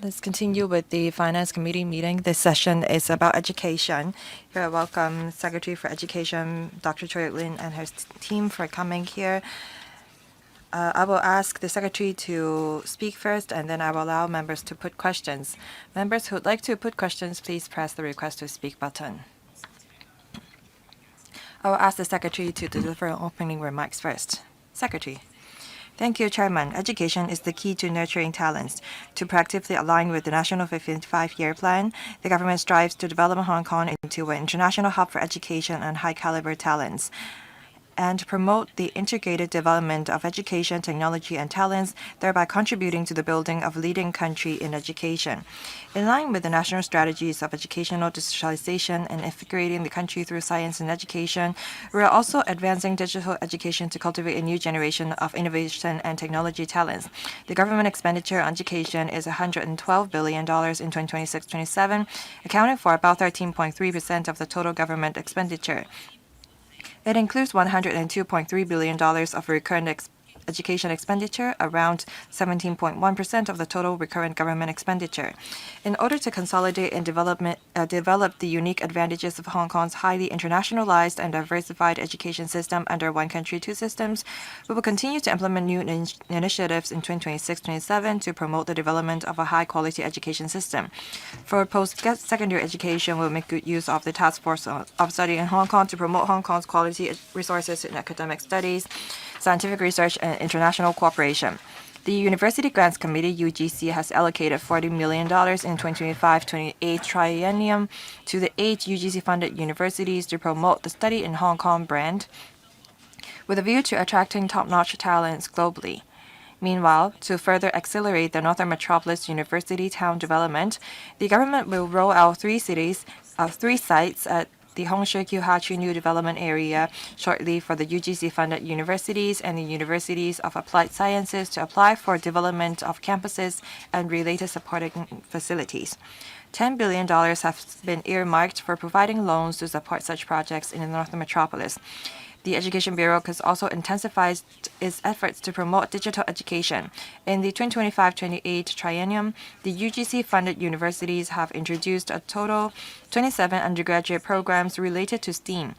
Let's continue with the Finance Committee meeting. This session is about education. Here I welcome Secretary for Education, Dr. Choi Lin, and her team for coming here. I will ask the Secretary to speak first, and then I will allow members to put questions. Members who would like to put questions, please press the Request to Speak button. I will ask the Secretary to deliver opening remarks first. Secretary. Thank you, Chairman. Education is the key to nurturing talents. To proactively align with the National 55-year plan, the government strives to develop Hong Kong into an international hub for education and high-caliber talents, and promote the integrated development of education, technology, and talents, thereby contributing to the building of a leading country in education. In line with the national strategies of educational digitalization and integrating the country through science and education, we are also advancing digital education to cultivate a new generation of innovation and technology talents. The government expenditure on education is $112 billion in 2026-27, accounting for about 13.3% of the total government expenditure. It includes $102.3 billion of recurrent education expenditure, around 17.1% of the total recurrent government expenditure. In order to consolidate and develop the unique advantages of Hong Kong's highly internationalized and diversified education system under One Country, Two Systems, we will continue to implement new initiatives in 2026-27 to promote the development of a high-quality education system. For post-secondary education, we will make good use of the Task Force of Study in Hong Kong to promote Hong Kong's quality resources in academic studies, scientific research, and international cooperation. The University Grants Committee, UGC, has allocated $40 million in 2025-28 triennium to the 8 UGC-funded universities to promote the Study in Hong Kong brand, with a view to attracting top-notch talents globally. Meanwhile, to further accelerate the Northern Metropolis University town development, the government will roll out three sites at the Hongshui-Kyu-Ha-Chu New Development Area shortly for the UGC-funded universities and the Universities of Applied Sciences to apply for development of campuses and related supporting facilities. $10 billion have been earmarked for providing loans to support such projects in the Northern Metropolis. The Education Bureau has also intensified its efforts to promote digital education. In the 2025-28 triennium, the UGC-funded universities have introduced a total 27 undergraduate programs related to STEAM,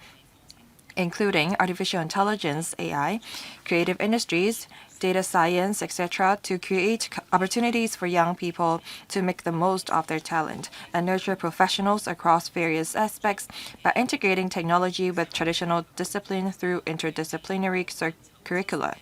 including artificial intelligence, AI, creative industries, data science, etc., to create opportunities for young people to make the most of their talent and nurture professionals across various aspects by integrating technology with traditional discipline through interdisciplinary curricula.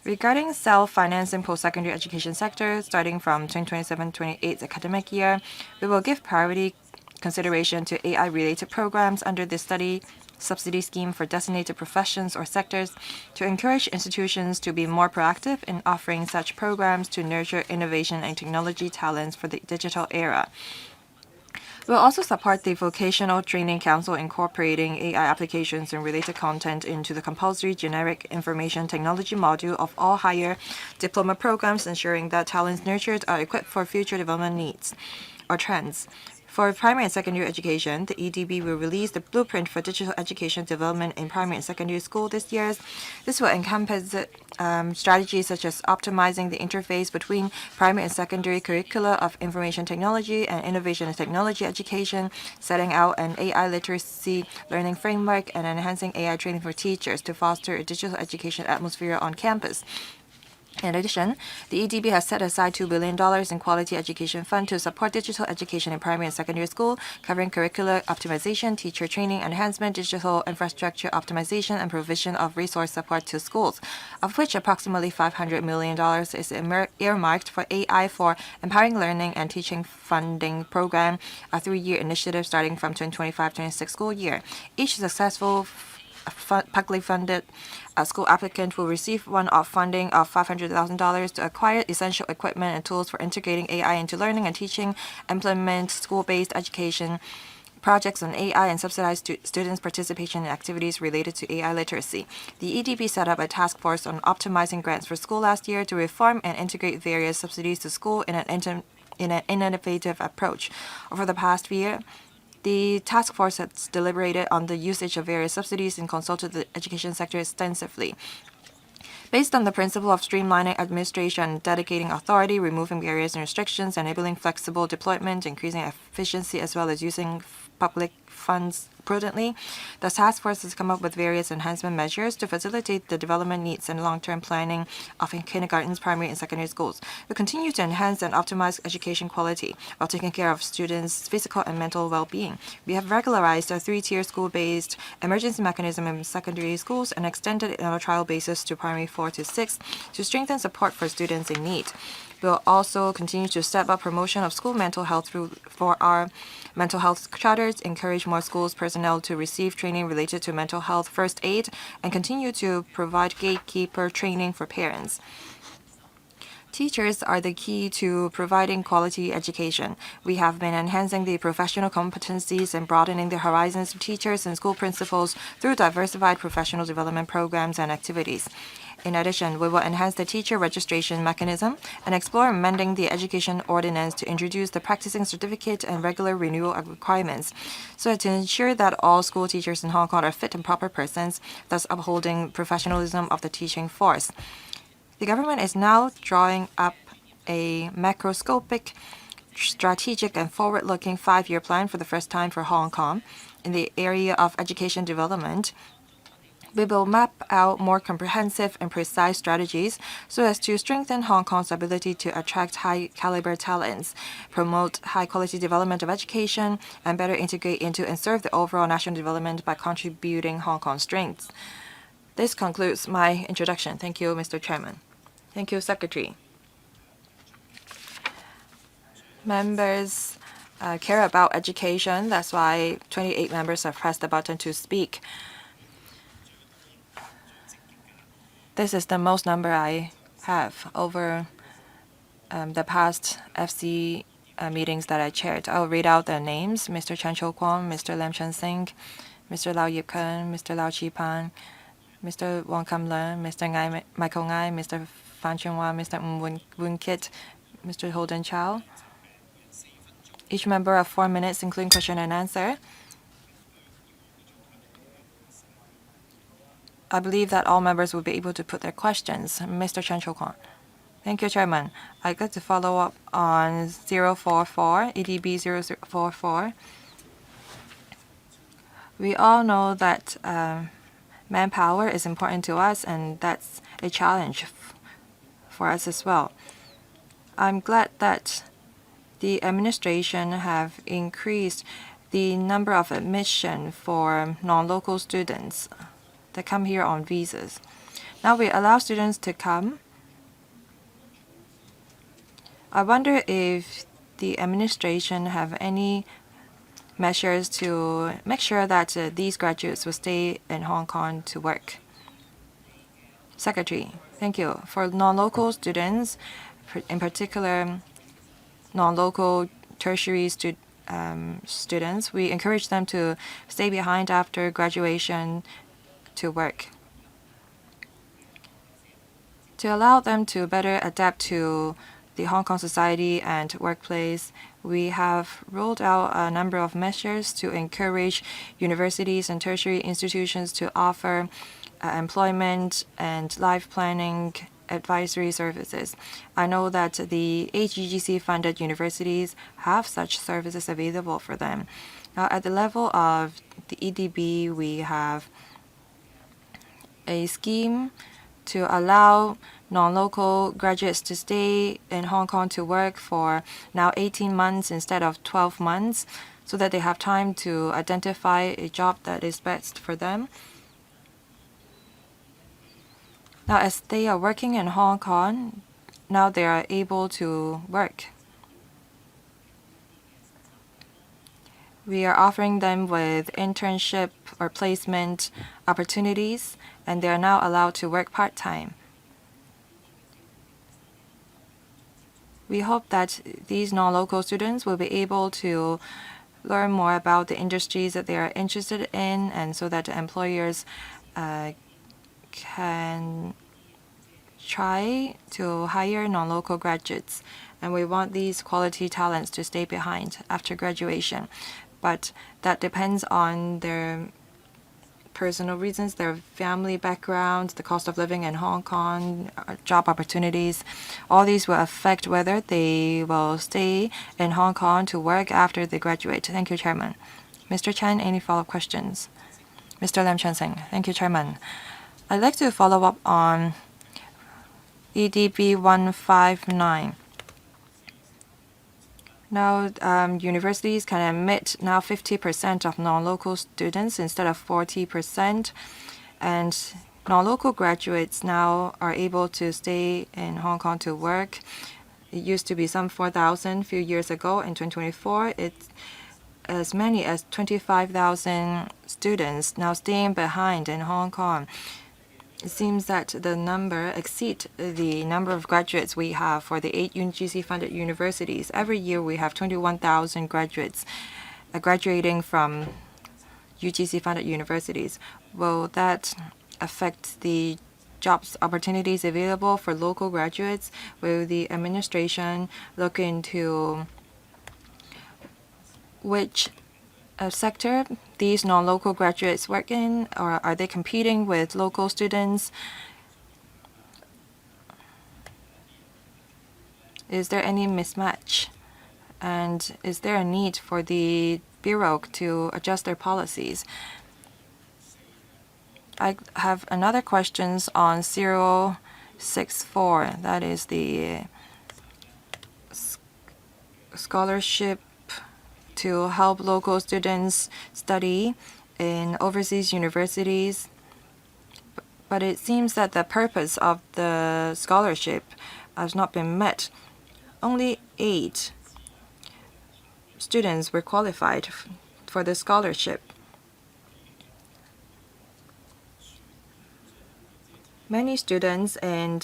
Regarding self-financing post-secondary education sector, starting from 2027-28 academic year, we will give priority consideration to AI-related programs under the study subsidy scheme for designated professions or sectors to encourage institutions to be more proactive in offering such programs to nurture innovation and technology talents for the digital era. We'll also support the Vocational Training Council incorporating AI applications and related content into the compulsory generic information technology module of all higher diploma programs, ensuring that talents nurtured are equipped for future development needs or trends. For primary and secondary education, the EDB will release the blueprint for digital education development in primary and secondary school this year. This will encompass strategies such as optimizing the interface between primary and secondary curricula of information technology and innovation and technology education, setting out an AI literacy learning framework, and enhancing AI training for teachers to foster a digital education atmosphere on campus. In addition, the EDB has set aside $2 billion in Quality Education Fund to support digital education in primary and secondary school, covering curricular optimization, teacher training enhancement, digital infrastructure optimization, and provision of resource support to schools, of which approximately $500 million is earmarked for AI for Empowering Learning and Teaching Funding Program, a 3-year initiative starting from 2025-26 school year. Each successful publicly funded school applicant will receive one-off funding of $500,000 to acquire essential equipment and tools for integrating AI into learning and teaching, implement school-based education projects on AI, and subsidize students' participation in activities related to AI literacy. The EDB set up a task force on optimizing grants for school last year to reform and integrate various subsidies to school in an innovative approach. Over the past year, the task force has deliberated on the usage of various subsidies and consulted the education sector extensively. Based on the principle of streamlining administration, dedicating authority, removing barriers and restrictions, enabling flexible deployment, increasing efficiency, as well as using public funds prudently, the task force has come up with various enhancement measures to facilitate the development needs and long-term planning of kindergartens, primary, and secondary schools. We continue to enhance and optimize education quality while taking care of students' physical and mental well-being. We have regularized a three-tier school-based emergency mechanism in secondary schools and extended it on a trial basis to primary 4 to 6 to strengthen support for students in need. We'll also continue to step up promotion of school mental health for our mental health charters, encourage more schools personnel to receive training related to mental health first aid, and continue to provide gatekeeper training for parents. Teachers are the key to providing quality education. We have been enhancing the professional competencies and broadening the horizons of teachers and school principals through diversified professional development programs and activities. In addition, we will enhance the teacher registration mechanism and explore amending the education ordinance to introduce the practicing certificate and regular renewal requirements, so to ensure that all school teachers in Hong Kong are fit and proper persons, thus upholding professionalism of the teaching force. The government is now drawing up a macroscopic, strategic, and forward-looking 5-year plan for the first time for Hong Kong. In the area of education development, we will map out more comprehensive and precise strategies so as to strengthen Hong Kong's ability to attract high-caliber talents, promote high-quality development of education, and better integrate into and serve the overall national development by contributing Hong Kong's strengths. This concludes my introduction. Thank you, Mr. Chairman. Thank you, Secretary. Members care about education. That's why 28 members have pressed the button to speak. This is the most number I have over the past FC meetings that I chaired. I'll read out their names: Mr. Chan Cho-kwon, Mr. Lam Chun-sing, Mr. Lau Yip-kun, Mr. Lau Chi-pan, Mr. Wong Kam-leung, Mr. Michael Ngai, Mr. Fan Chun-hwa, Mr. Woon-kit, Mr. Holden Chow. Each member of 4 minutes, including question and answer. I believe that all members will be able to put their questions. Mr. Chan Cho-kwon. Thank you, Chairman. I'd like to follow up on 044, EDB 044. We all know that manpower is important to us, and that's a challenge for us as well. I'm glad that the administration have increased the number of admission for non-local students that come here on visas. Now we allow students to come. I wonder if the administration have any measures to make sure that these graduates will stay in Hong Kong to work. Secretary, thank you. For non-local students, in particular non-local tertiary students, we encourage them to stay behind after graduation to work. To allow them to better adapt to the Hong Kong society and workplace, we have rolled out a number of measures to encourage universities and tertiary institutions to offer employment and life planning advisory services. I know that the HGGC-funded universities have such services available for them. Now, at the level of the EDB, we have a scheme to allow non-local graduates to stay in Hong Kong to work for now 18 months instead of 12 months, so that they have time to identify a job that is best for them. Now, as they are working in Hong Kong, now they are able to work. We are offering them with internship or placement opportunities, and they are now allowed to work part-time. We hope that these non-local students will be able to learn more about the industries that they are interested in, and so that employers can try to hire non-local graduates. And we want these quality talents to stay behind after graduation. But that depends on their personal reasons, their family background, the cost of living in Hong Kong, job opportunities. All these will affect whether they will stay in Hong Kong to work after they graduate. Thank you, Chairman. Mr. Chen, any follow-up questions? Mr. Lam Chansing. Thank you, Chairman. I'd like to follow up on EDB 159. Now, universities can admit now 50% of non-local students instead of 40%, and non-local graduates now are able to stay in Hong Kong to work. It used to be some 4,000 a few years ago. In 2024, it's as many as 25,000 students now staying behind in Hong Kong. It seems that the number exceeds the number of graduates we have for the 8 UGC-funded universities. Every year we have 21,000 graduates graduating from UGC-funded universities. Will that affect the jobs opportunities available for local graduates? Will the administration look into which sector these non-local graduates work in, or are they competing with local students? Is there any mismatch? And is there a need for the Bureau to adjust their policies? I have another question on 064. That is the scholarship to help local students study in overseas universities. But it seems that the purpose of the scholarship has not been met. Only 8 students were qualified for the scholarship. Many students in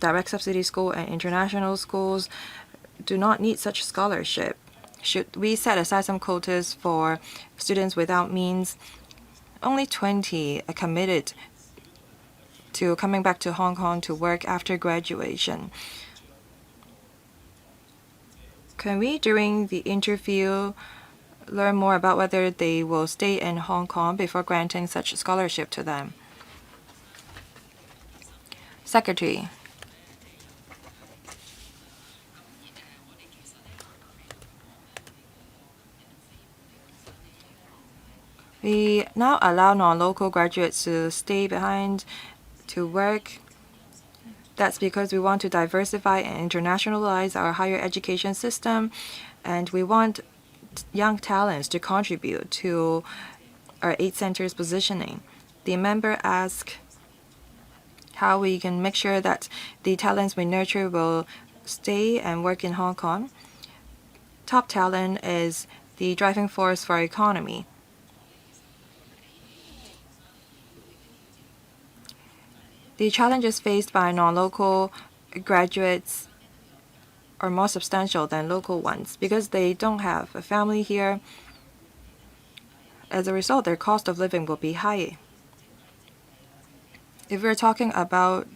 direct subsidy school and international schools do not need such scholarship. Should we set aside some quotas for students without means? Only 20 are committed to coming back to Hong Kong to work after graduation. Can we, during the interview, learn more about whether they will stay in Hong Kong before granting such scholarship to them? Secretary. We now allow non-local graduates to stay behind to work. That's because we want to diversify and internationalize our higher education system, and we want young talents to contribute to our 8 centers positioning. The member asked how we can make sure that the talents we nurture will stay and work in Hong Kong. Top talent is the driving force for our economy. The challenges faced by non-local graduates are more substantial than local ones because they don't have a family here. As a result, their cost of living will be high. If we're talking about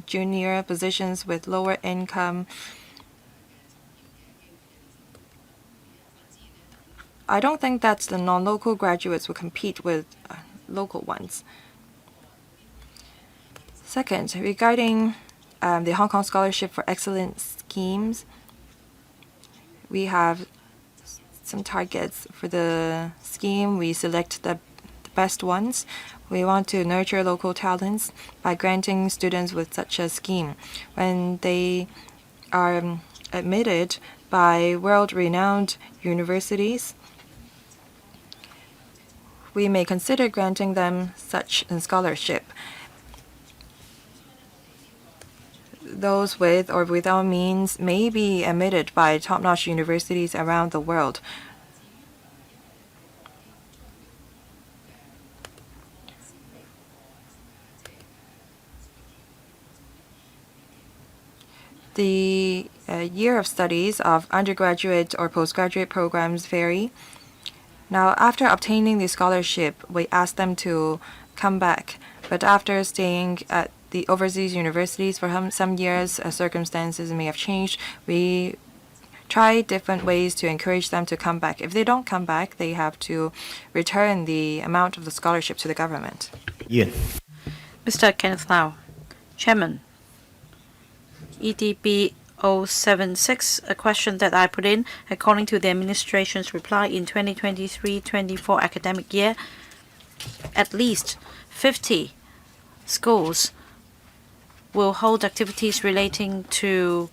junior positions with lower income, I don't think that the non-local graduates will compete with local ones. Second, regarding the Hong Kong Scholarship for Excellence schemes, we have some targets for the scheme. We select the best ones. We want to nurture local talents by granting students with such a scheme. When they are admitted by world-renowned universities, we may consider granting them such a scholarship. Those with or without means may be admitted by top-notch universities around the world. The year of studies of undergraduate or postgraduate programs vary. Now, after obtaining the scholarship, we ask them to come back. But after staying at the overseas universities for some years, circumstances may have changed. We try different ways to encourage them to come back. If they don't come back, they have to return the amount of the scholarship to the government. Yeah. Mr. Kenneth Lau, Chairman, EDB 076, a question that I put in. According to the administration's reply, in 2023-24 academic year, at least 50 schools will hold activities relating to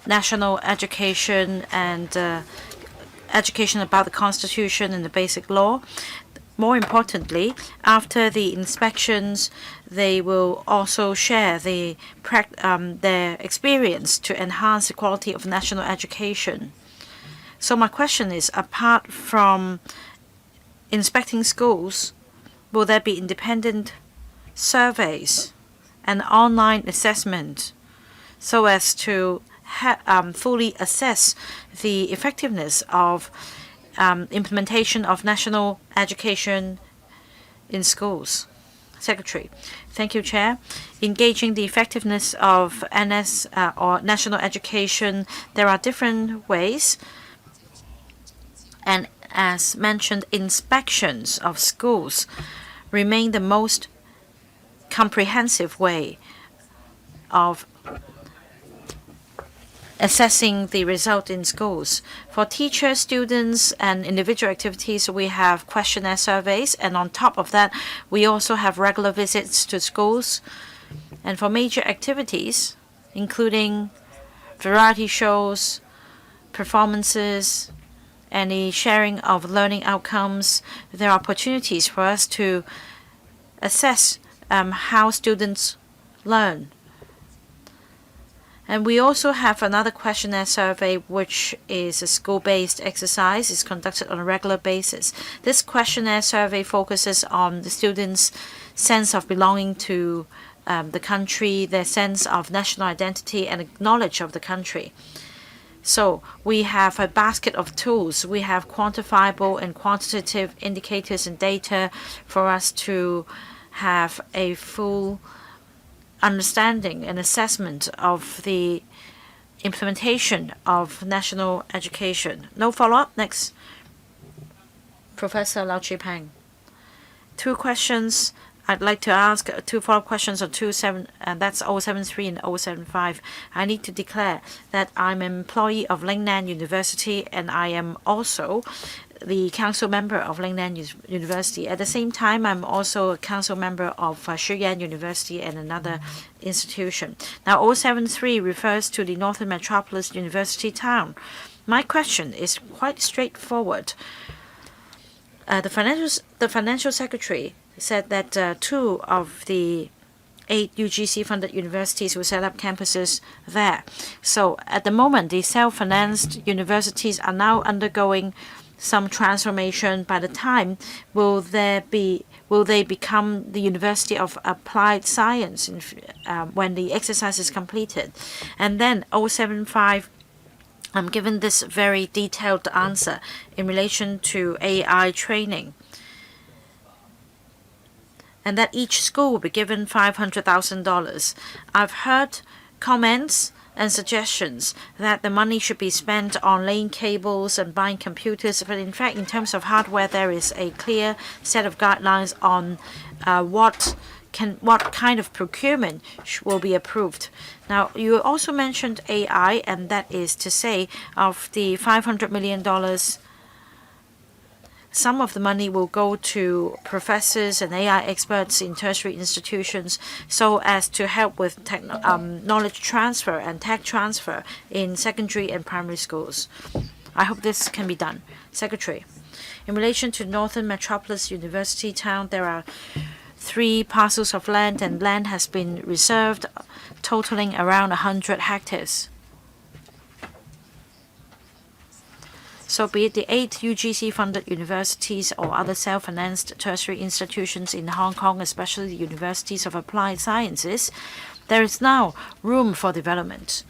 national education and education about the Constitution and the basic law. More importantly, after the inspections, they will also share their experience to enhance the quality of national education. So my question is, apart from inspecting schools, will there be independent surveys and online assessment so as to fully assess the effectiveness of implementation of national education in schools? Secretary. Thank you, Chair. Engaging the effectiveness of NS or national education, there are different ways. And as mentioned, inspections of schools remain the most comprehensive way of assessing the result in schools. For teachers, students, and individual activities, we have questionnaire surveys, and on top of that, we also have regular visits to schools. And for major activities, including variety shows, performances, any sharing of learning outcomes, there are opportunities for us to assess how students learn. And we also have another questionnaire survey, which is a school-based exercise. It's conducted on a regular basis. This questionnaire survey focuses on the students' sense of belonging to the country, their sense of national identity, and knowledge of the country. So we have a basket of tools. We have quantifiable and quantitative indicators and data for us to have a full understanding and assessment of the implementation of national education. No follow-up? Next. Professor Lau Chi-Peng. Two questions. I'd like to ask two follow-up questions on that's 073 and 075. I need to declare that I'm an employee of Lingnan University, and I am also the council member of Lingnan University. At the same time, I'm also a council member of Shiyan University and another institution. Now, 073 refers to the Northern Metropolis University town. My question is quite straightforward. The financial secretary said that 2 of the 8 UGC-funded universities will set up campuses there. So at the moment, the self-financed universities are now undergoing some transformation. By the time, will they become the University of Applied Science when the exercise is completed? And then 075, I'm given this very detailed answer in relation to AI training, and that each school will be given $500,000. I've heard comments and suggestions that the money should be spent on laying cables and buying computers, but in fact, in terms of hardware, there is a clear set of guidelines on what kind of procurement will be approved. Now, you also mentioned AI, and that is to say, of the $500 million, some of the money will go to professors and AI experts in tertiary institutions so as to help with knowledge transfer and tech transfer in secondary and primary schools. I hope this can be done. Secretary, in relation to Northern Metropolis University town, there are 3 parcels of land, and land has been reserved, totaling around 100 hectares. So be it the 8 UGC-funded universities or other self-financed tertiary institutions in Hong Kong, especially the universities of applied sciences, there is now room for development.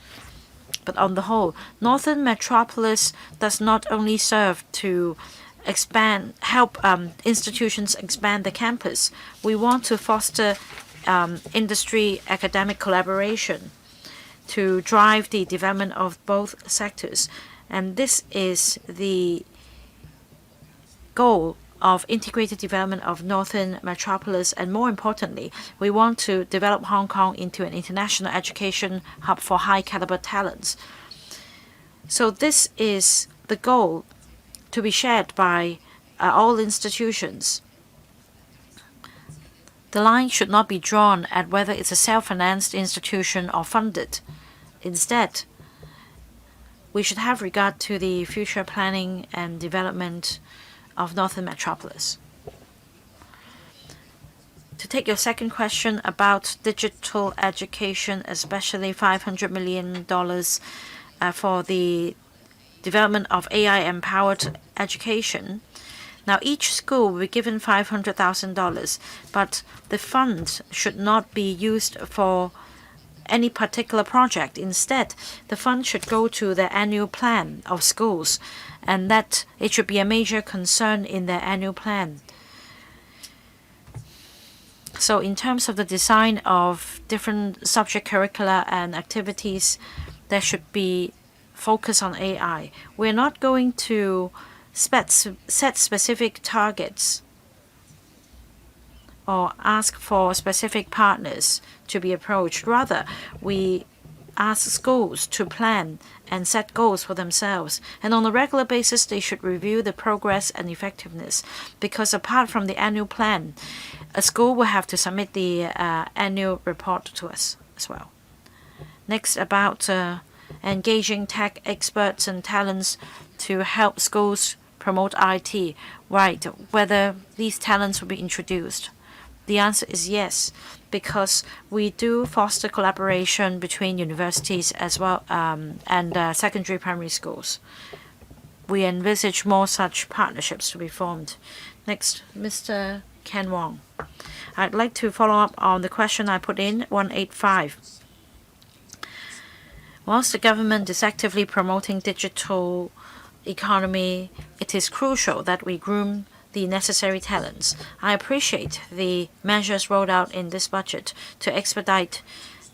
But on the whole, Northern Metropolis does not only serve to help institutions expand the campus. We want to foster industry academic collaboration to drive the development of both sectors. And this is the goal of integrated development of Northern Metropolis, and more importantly, we want to develop Hong Kong into an international education hub for high caliber talents. So this is the goal to be shared by all institutions. The line should not be drawn at whether it's a self-financed institution or funded. Instead, we should have regard to the future planning and development of Northern Metropolis. To take your second question about digital education, especially $500 million for the development of AI-empowered education. Now, each school will be given $500,000, but the fund should not be used for any particular project. Instead, the fund should go to the annual plan of schools, and that it should be a major concern in their annual plan. So in terms of the design of different subject curricula and activities, there should be focus on AI. We're not going to set specific targets or ask for specific partners to be approached. Rather, we ask schools to plan and set goals for themselves. And on a regular basis, they should review the progress and effectiveness. Because apart from the annual plan, a school will have to submit the annual report to us as well. Next, about engaging tech experts and talents to help schools promote IT. Right, whether these talents will be introduced. The answer is yes, because we do foster collaboration between universities as well and secondary primary schools. We envisage more such partnerships to be formed. Next, Mr. Ken Wong. I'd like to follow up on the question I put in, 185. Whilst the government is actively promoting digital economy, it is crucial that we groom the necessary talents. I appreciate the measures rolled out in this budget to expedite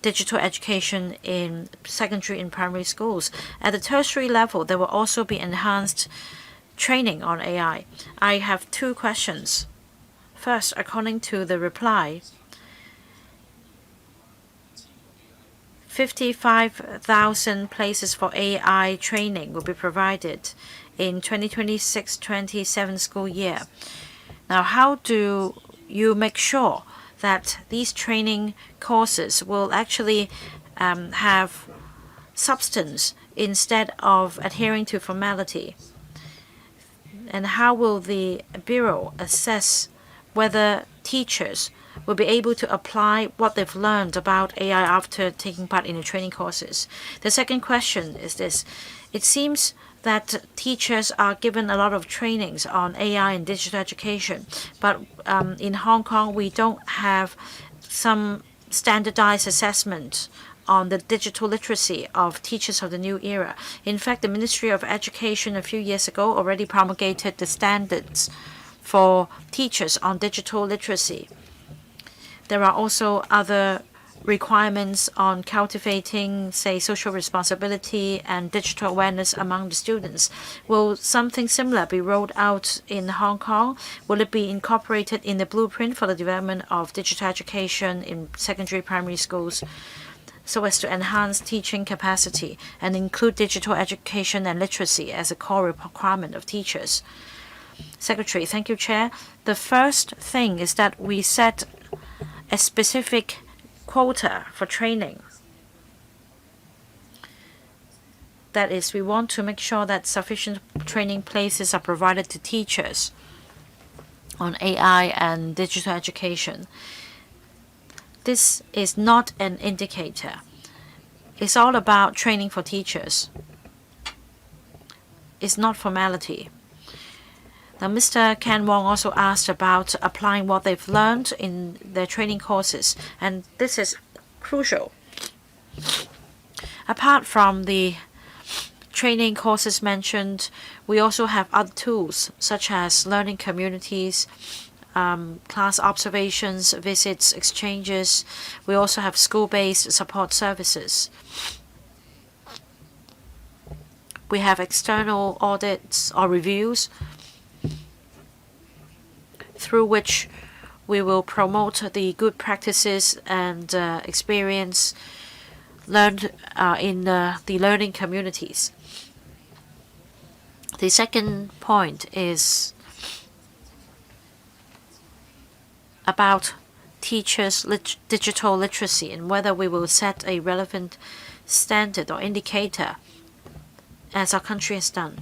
digital education in secondary and primary schools. At the tertiary level, there will also be enhanced training on AI. I have two questions. First, according to the reply, 55,000 places for AI training will be provided in 2026-27 school year. Now, how do you make sure that these training courses will actually have substance instead of adhering to formality? And how will the Bureau assess whether teachers will be able to apply what they've learned about AI after taking part in the training courses? The second question is this. It seems that teachers are given a lot of trainings on AI and digital education, but in Hong Kong, we don't have some standardized assessment on the digital literacy of teachers of the new era. In fact, the Ministry of Education a few years ago already promulgated the standards for teachers on digital literacy. There are also other requirements on cultivating, say, social responsibility and digital awareness among the students. Will something similar be rolled out in Hong Kong? Will it be incorporated in the blueprint for the development of digital education in secondary primary schools so as to enhance teaching capacity and include digital education and literacy as a core requirement of teachers? Secretary, thank you, Chair. The first thing is that we set a specific quota for training. That is, we want to make sure that sufficient training places are provided to teachers on AI and digital education. This is not an indicator. It's all about training for teachers. It's not formality. Now, Mr. Ken Wong also asked about applying what they've learned in their training courses, and this is crucial. Apart from the training courses mentioned, we also have other tools such as learning communities, class observations, visits, exchanges. We also have school-based support services. We have external audits or reviews through which we will promote the good practices and experience learned in the learning communities. The second point is about teachers' digital literacy and whether we will set a relevant standard or indicator as our country has done.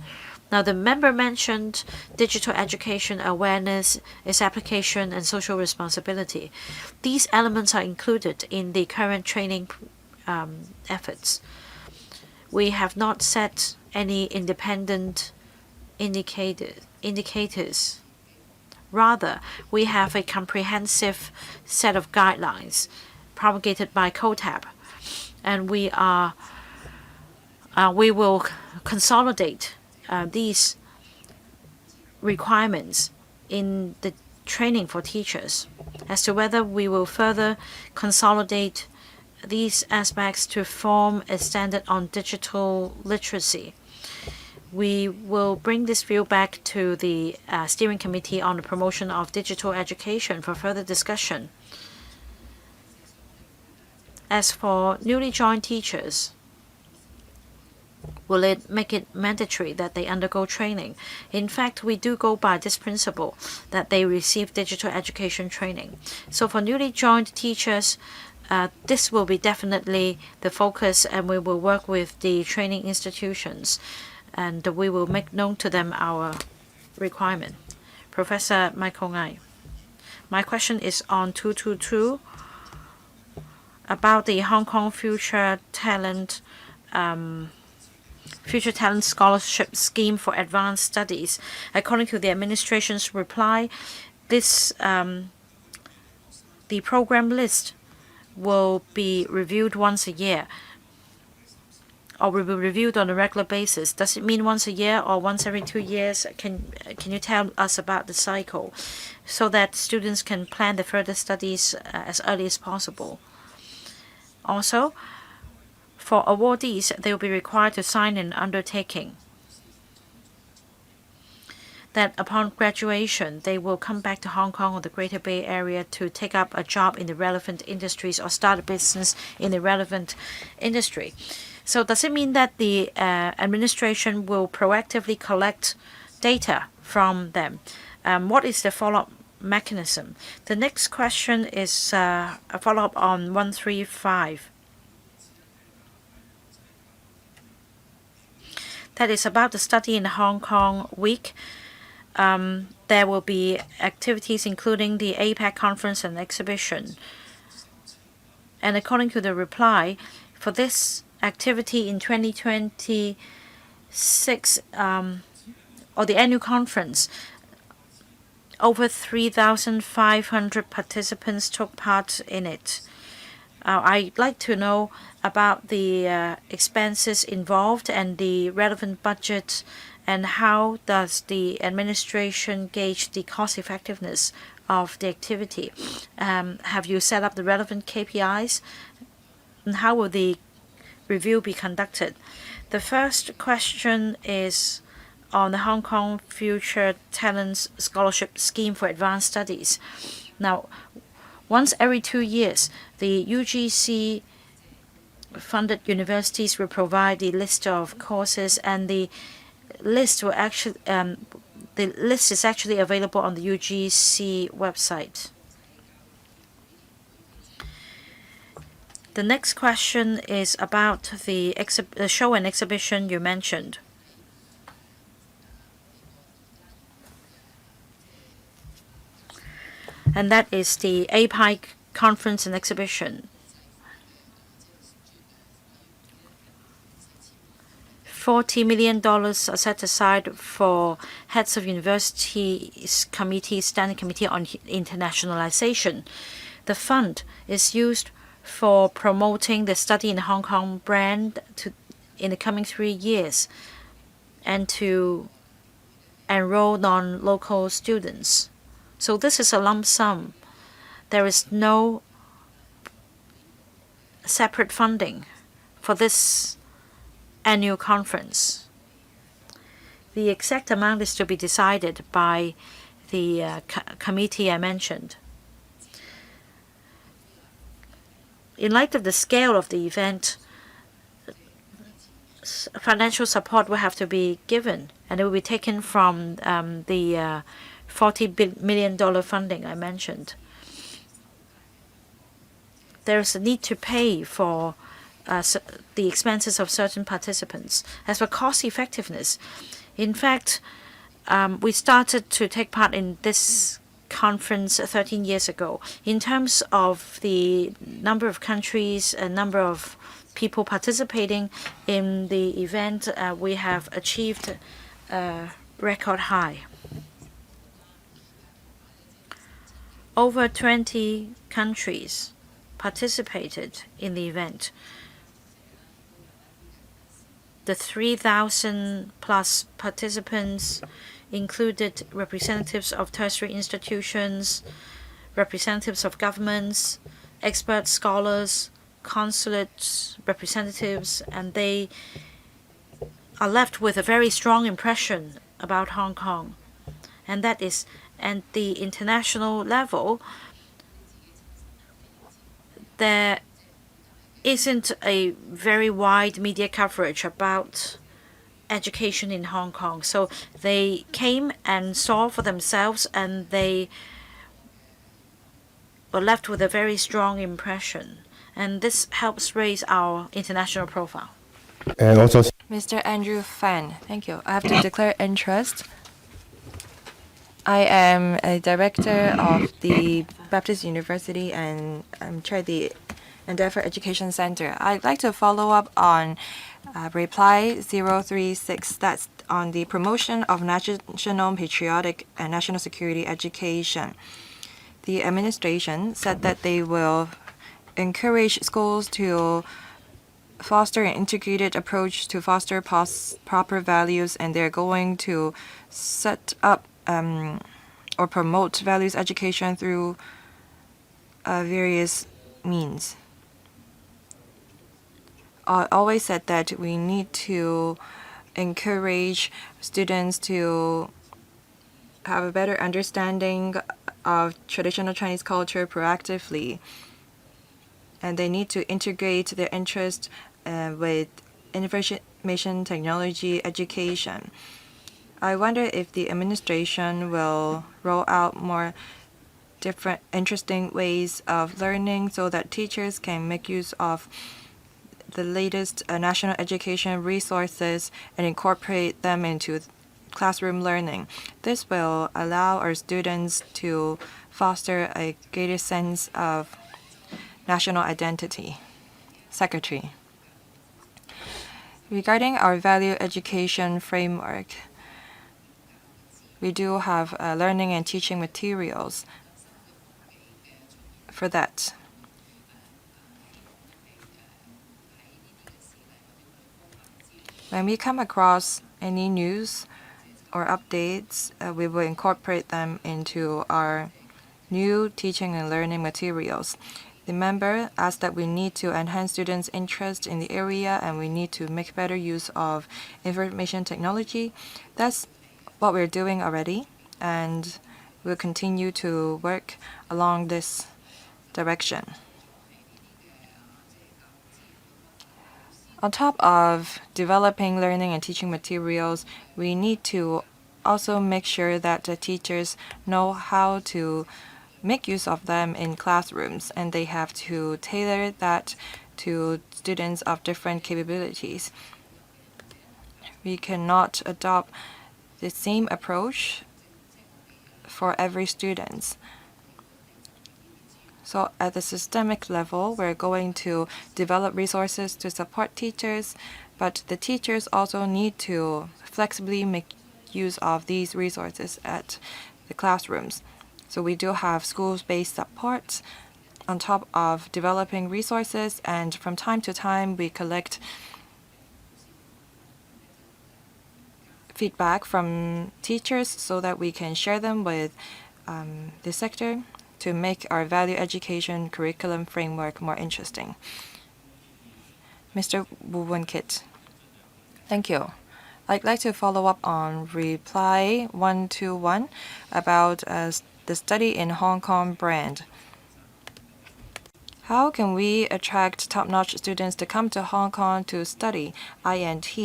Now, the member mentioned digital education awareness, its application, and social responsibility. These elements are included in the current training efforts. We have not set any independent indicators. Rather, we have a comprehensive set of guidelines promulgated by COTAB, and we will consolidate these requirements in the training for teachers. As to whether we will further consolidate these aspects to form a standard on digital literacy, we will bring this view back to the Steering Committee on the Promotion of Digital Education for further discussion. As for newly joined teachers, will it make it mandatory that they undergo training? In fact, we do go by this principle that they receive digital education training. So for newly joined teachers, this will be definitely the focus, and we will work with the training institutions, and we will make known to them our requirement. Professor Michael Ngai. My question is on 222 about the Hong Kong Future Talent Scholarship Scheme for Advanced Studies. According to the administration's reply, this the program list will be reviewed once a year, or will be reviewed on a regular basis. Does it mean once a year or once every 2 years? Can you tell us about the cycle so that students can plan their further studies as early as possible? Also, for awardees, they will be required to sign an undertaking that upon graduation, they will come back to Hong Kong or the Greater Bay Area to take up a job in the relevant industries or start a business in the relevant industry. So does it mean that the administration will proactively collect data from them? What is the follow-up mechanism? The next question is a follow-up on 135. That is about the Study in Hong Kong week. There will be activities including the APEC conference and exhibition. And according to the reply, for this activity in 2026, or the annual conference, over 3,500 participants took part in it. I'd like to know about the expenses involved and the relevant budget, and how does the administration gauge the cost effectiveness of the activity? Have you set up the relevant KPIs? And how will the review be conducted? The first question is on the Hong Kong Future Talents Scholarship Scheme for Advanced Studies. Now, once every 2 years, the UGC funded universities will provide the list of courses, and the list will actually the list is actually available on the UGC website. The next question is about the show and exhibition you mentioned. And that is the APEC conference and exhibition. $40 million are set aside for heads of universities committee, standing committee on internationalization. The fund is used for promoting the Study in Hong Kong brand in the coming 3 years, and to enroll non-local students. So this is a lump sum. There is no separate funding for this annual conference. The exact amount is to be decided by the committee I mentioned. In light of the scale of the event, financial support will have to be given, and it will be taken from the $40 million funding I mentioned. There is a need to pay for the expenses of certain participants. As for cost effectiveness, in fact, we started to take part in this conference 13 years ago. In terms of the number of countries and number of people participating in the event, we have achieved a record high. Over 20 countries participated in the event. The 3,000 plus participants included representatives of tertiary institutions, representatives of governments, expert scholars, consulate representatives, and they are left with a very strong impression about Hong Kong. And that is, at the international level, there isn't a very wide media coverage about education in Hong Kong. So they came and saw for themselves, and they were left with a very strong impression. And this helps raise our international profile. And also, Mr. Andrew Fan, thank you. I have to declare interest. I am a director of the Baptist University and chair the Endeavour Education Center. I'd like to follow up on reply 036, that's on the promotion of national patriotic and national security education. The administration said that they will encourage schools to foster an integrated approach to foster proper values, and they're going to set up or promote values education through various means. I always said that we need to encourage students to have a better understanding of traditional Chinese culture proactively, and they need to integrate their interest with information technology education. I wonder if the administration will roll out more different interesting ways of learning so that teachers can make use of the latest national education resources and incorporate them into classroom learning. This will allow our students to foster a greater sense of national identity. Secretary. Regarding our value education framework, we do have learning and teaching materials for that. When we come across any news or updates, we will incorporate them into our new teaching and learning materials. The member asked that we need to enhance students' interest in the area and we need to make better use of information technology. That's what we're doing already, and we'll continue to work along this direction. On top of developing learning and teaching materials, we need to also make sure that the teachers know how to make use of them in classrooms, and they have to tailor that to students of different capabilities. We cannot adopt the same approach for every student. So at the systemic level, we're going to develop resources to support teachers, but the teachers also need to flexibly make use of these resources at the classrooms. So we do have schools-based support on top of developing resources, and from time to time we collect feedback from teachers so that we can share them with the sector to make our value education curriculum framework more interesting. Mr. Wu Wen-kit. Thank you. I'd like to follow up on reply 121 about the study in Hong Kong brand. How can we attract top-notch students to come to Hong Kong to study INT?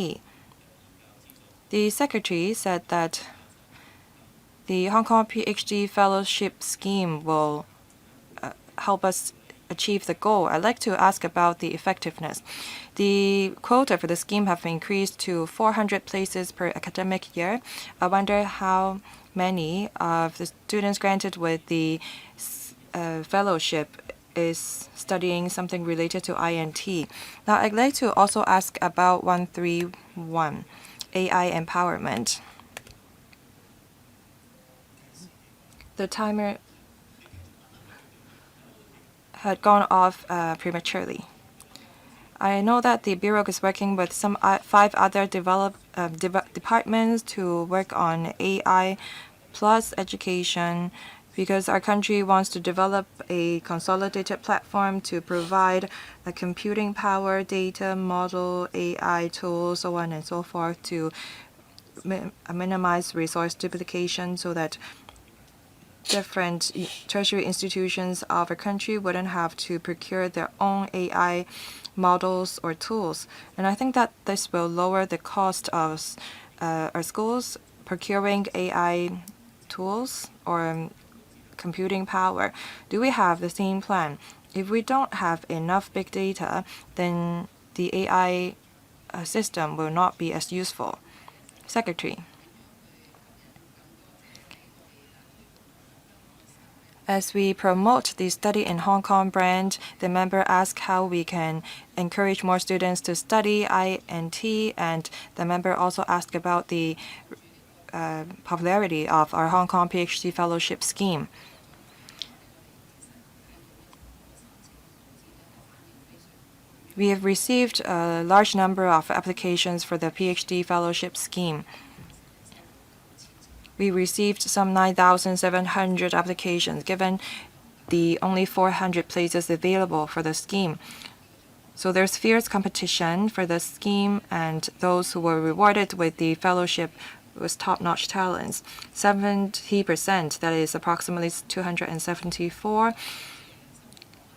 The secretary said that the Hong Kong PhD fellowship scheme will help us achieve the goal. I'd like to ask about the effectiveness. The quota for the scheme have increased to 400 places per academic year. I wonder how many of the students granted with the fellowship is studying something related to INT. Now, I'd like to also ask about 131, AI empowerment. The timer had gone off prematurely. I know that the Bureau is working with some 5 other departments to work on AI plus education because our country wants to develop a consolidated platform to provide a computing power, data, model, AI tools, so on and so forth to minimize resource duplication so that different tertiary institutions of a country wouldn't have to procure their own AI models or tools. And I think that this will lower the cost of our schools procuring AI tools or computing power. Do we have the same plan? If we don't have enough big data, then the AI system will not be as useful. Secretary. As we promote the study in Hong Kong brand, the member asked how we can encourage more students to study INT, and the member also asked about the popularity of our Hong Kong PhD fellowship scheme. We have received a large number of applications for the PhD fellowship scheme. We received some 9,700 applications, given the only 400 places available for the scheme. So there's fierce competition for the scheme, and those who were rewarded with the fellowship was top-notch talents. 70%, that is approximately 274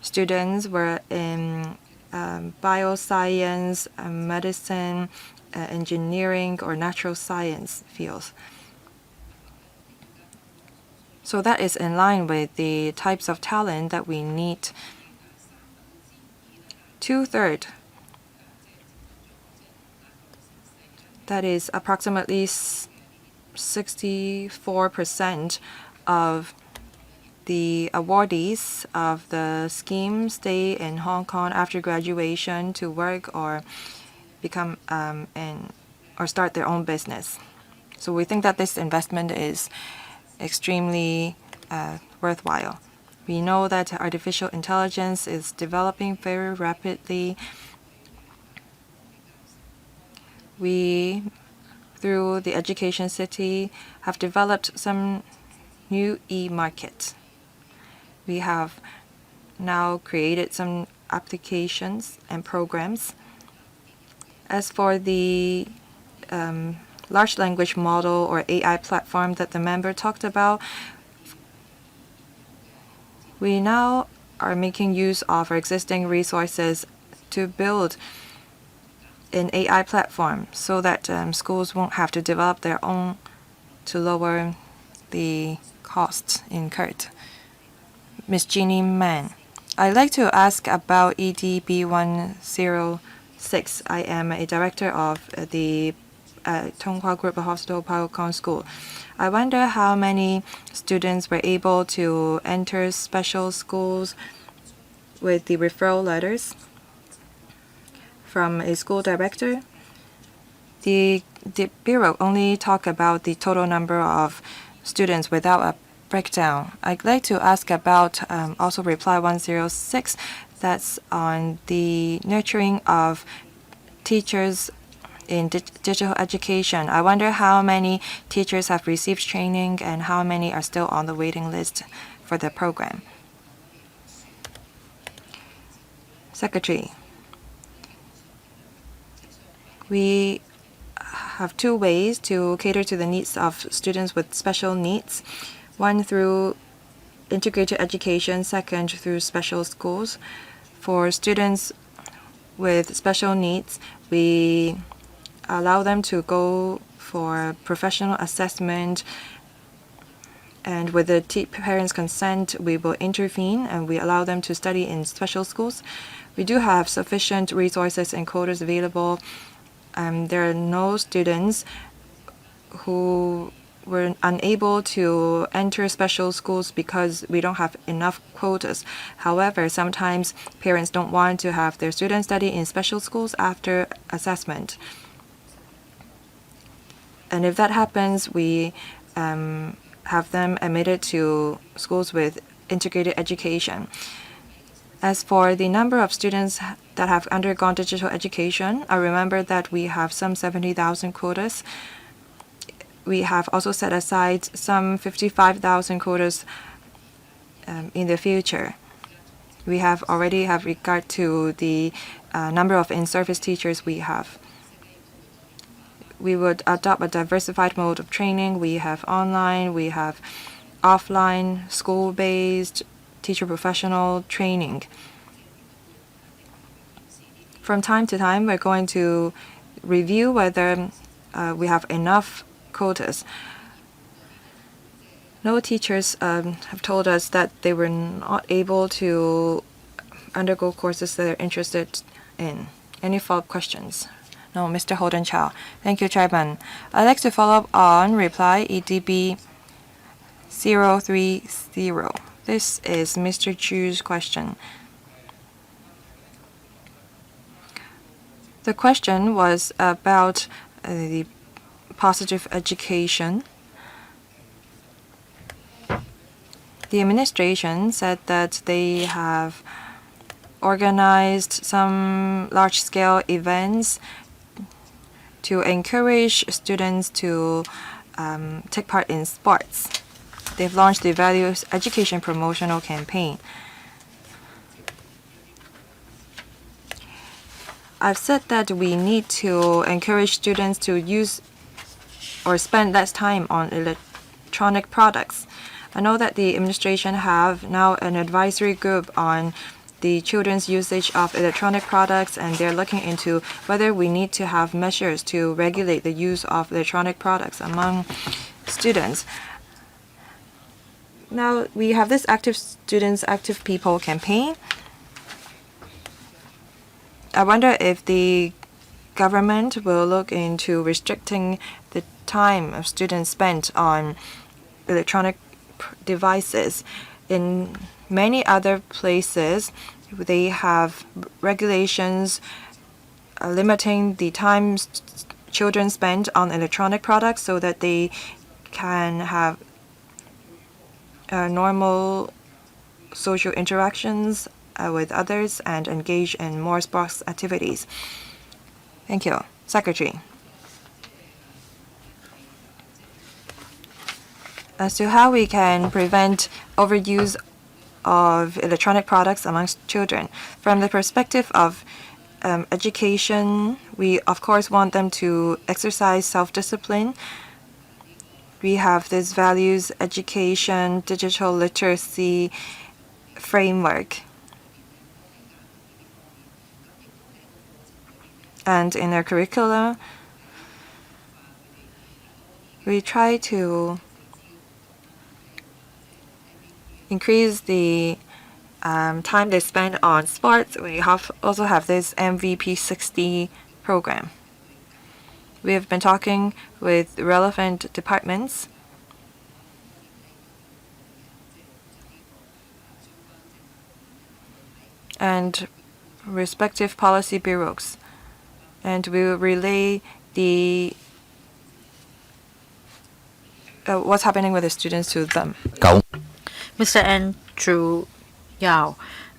students, were in bioscience, medicine, engineering, or natural science fields. So that is in line with the types of talent that we need. 2/3, that is approximately 64% of the awardees of the scheme stay in Hong Kong after graduation to work or become or start their own business. So we think that this investment is extremely worthwhile. We know that artificial intelligence is developing very rapidly. We, through the Education City, have developed some new e-market. We have now created some applications and programs. As for the large language model or AI platform that the member talked about, we now are making use of our existing resources to build an AI platform so that schools won't have to develop their own to lower the costs incurred. Ms. Jeannie Man, I'd like to ask about EDB 106. I am a director of the Tonghua Group of Hospital Paokon School. I wonder how many students were able to enter special schools with the referral letters from a school director. The Bureau only talk about the total number of students without a breakdown. I'd like to ask about also reply 106, that's on the nurturing of teachers in digital education. I wonder how many teachers have received training and how many are still on the waiting list for the program. Secretary, we have two ways to cater to the needs of students with special needs. One through integrated education, second through special schools. For students with special needs, we allow them to go for professional assessment, and with the parents' consent, we will intervene and we allow them to study in special schools. We do have sufficient resources and quotas available. There are no students who were unable to enter special schools because we don't have enough quotas. However, sometimes parents don't want to have their students study in special schools after assessment. And if that happens, we have them admitted to schools with integrated education. As for the number of students that have undergone digital education, I remember that we have some 70,000 quotas. We have also set aside some 55,000 quotas in the future. We have already have regard to the number of in-service teachers we have. We would adopt a diversified mode of training. We have online, we have offline, school-based, teacher professional training. From time to time, we're going to review whether we have enough quotas. No teachers have told us that they were not able to undergo courses that they're interested in. Any follow-up questions? No, Mr. Holden Chow. Thank you, Chairman. I'd like to follow up on reply EDB 030. This is Mr. Chu's question. The question was about the positive education. The administration said that they have organized some large-scale events to encourage students to take part in sports. They've launched the Values Education Promotional Campaign. I've said that we need to encourage students to use or spend less time on electronic products. I know that the administration have now an advisory group on the children's usage of electronic products, and they're looking into whether we need to have measures to regulate the use of electronic products among students. Now we have this Active Students, Active People campaign. I wonder if the government will look into restricting the time of students spent on electronic devices. In many other places, they have regulations limiting the time children spend on electronic products so that they can have normal social interactions with others and engage in more sports activities. Thank you. Secretary. As to how we can prevent overuse of electronic products amongst children, from the perspective of education, we of course want them to exercise self-discipline. We have this values education, digital literacy framework. And in our curricula, we try to increase the time they spend on sports. We also have this MVP 60 program. We have been talking with relevant departments and respective policy bureaus, and we will relay the what's happening with the students to them. Mr. Andrew Yao,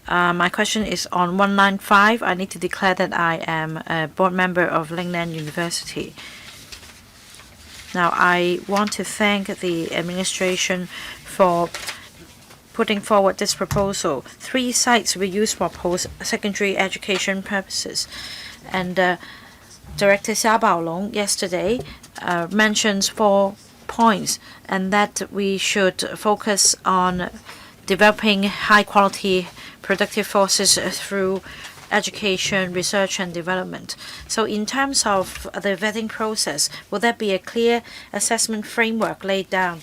my question is on 195. I need to declare that I am a board member of Lingnan University. Now, I want to thank the administration for putting forward this proposal. 3 sites we use for post-secondary education purposes, and Director Xia Baolong yesterday mentions 4 points, and that we should focus on developing high-quality productive forces through education, research, and development. So in terms of the vetting process, will there be a clear assessment framework laid down?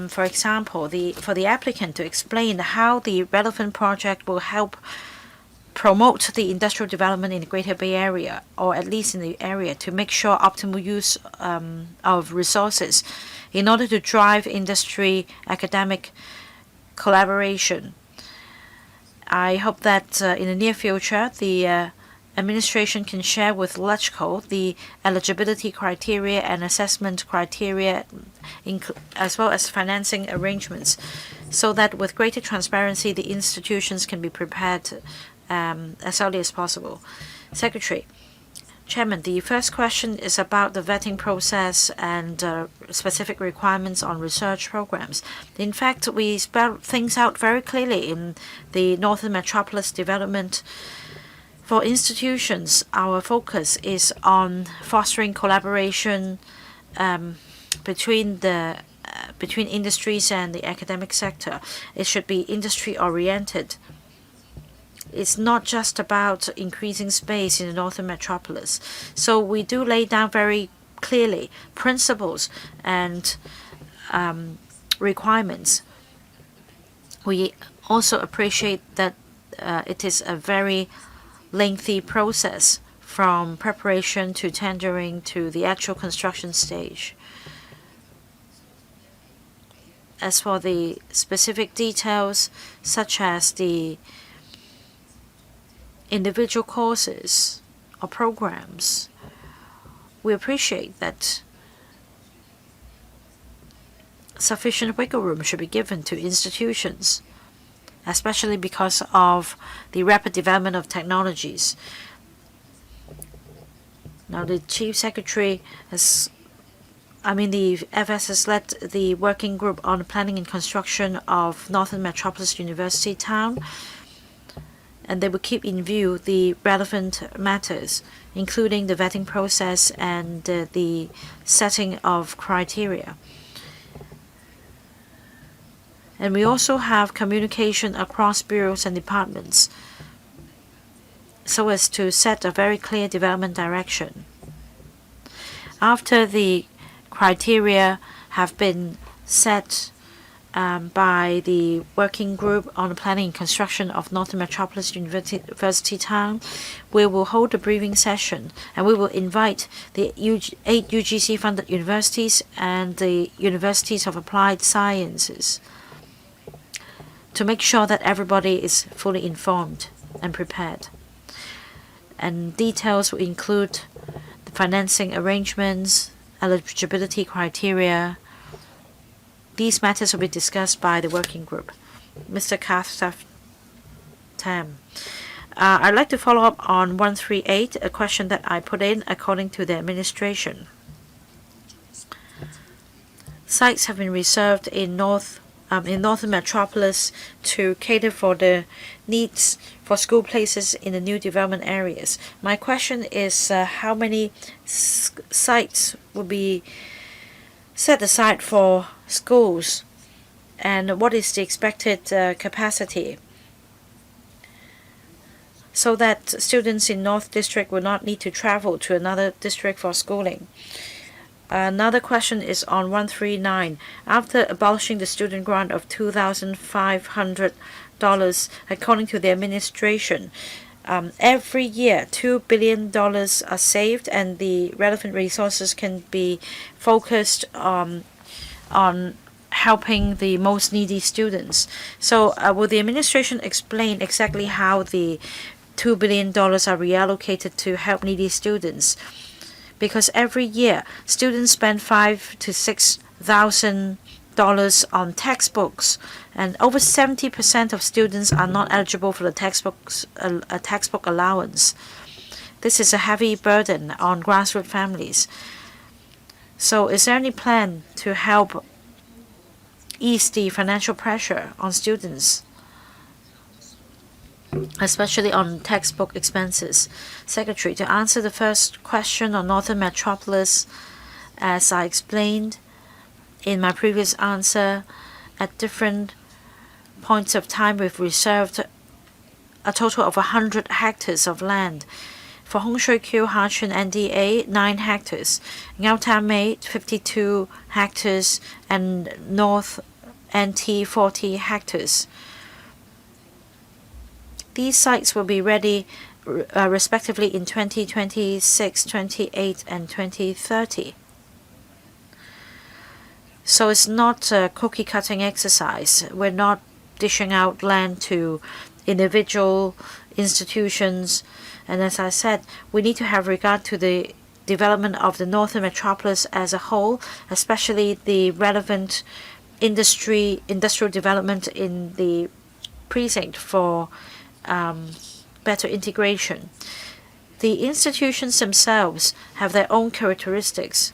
For example, for the applicant to explain how the relevant project will help promote the industrial development in the Greater Bay Area, or at least in the area, to make sure optimal use of resources in order to drive industry academic collaboration. I hope that in the near future, the administration can share with LegCo the eligibility criteria and assessment criteria, as well as financing arrangements, so that with greater transparency, the institutions can be prepared as early as possible. Secretary. Chairman, the first question is about the vetting process and specific requirements on research programs. In fact, we spell things out very clearly in the Northern Metropolis Development. For institutions, our focus is on fostering collaboration between industries and the academic sector. It should be industry-oriented. It's not just about increasing space in the Northern Metropolis. So we do lay down very clearly principles and requirements. We also appreciate that it is a very lengthy process from preparation to tendering to the actual construction stage. As for the specific details, such as the individual courses or programs, we appreciate that sufficient wiggle room should be given to institutions, especially because of the rapid development of technologies. Now, the Chief Secretary the FS has led the working group on planning and construction of Northern Metropolis University Town, and they will keep in view the relevant matters, including the vetting process and the setting of criteria. And we also have communication across bureaus and departments so as to set a very clear development direction. After the criteria have been set by the working group on the planning and construction of Northern Metropolis University Town, we will hold a briefing session, and we will invite the 8 UGC-funded universities and the universities of applied sciences to make sure that everybody is fully informed and prepared. And details will include the financing arrangements, eligibility criteria. These matters will be discussed by the working group. Mr. Tam. I'd like to follow up on 138, a question that I put in according to the administration. Sites have been reserved in Northern Metropolis to cater for the needs for school places in the new development areas. My question is how many sites will be set aside for schools, and what is the expected capacity, so that students in North District will not need to travel to another district for schooling. Another question is on 139. After abolishing the student grant of $2,500, according to the administration, every year $2 billion are saved, and the relevant resources can be focused on helping the most needy students. So will the administration explain exactly how the $2 billion are reallocated to help needy students? Because every year students spend $5,000 to $6,000 on textbooks, and over 70% of students are not eligible for the textbook allowance. This is a heavy burden on grassroots families. So is there any plan to help ease the financial pressure on students? especially on textbook expenses. Secretary, to answer the first question on Northern Metropolis, as I explained in my previous answer, at different points of time we've reserved a total of 100 hectares of land. For Hong Shui Kiu, Hachun NDA, 9 hectares, Ngao Tam Mei, 52 hectares, and North NT, 40 hectares. These sites will be ready respectively in 2026, 28, and 2030. So it's not a cookie cutting exercise. We're not dishing out land to individual institutions. And as I said, we need to have regard to the development of the Northern Metropolis as a whole, especially the relevant industrial development in the precinct for better integration. The institutions themselves have their own characteristics.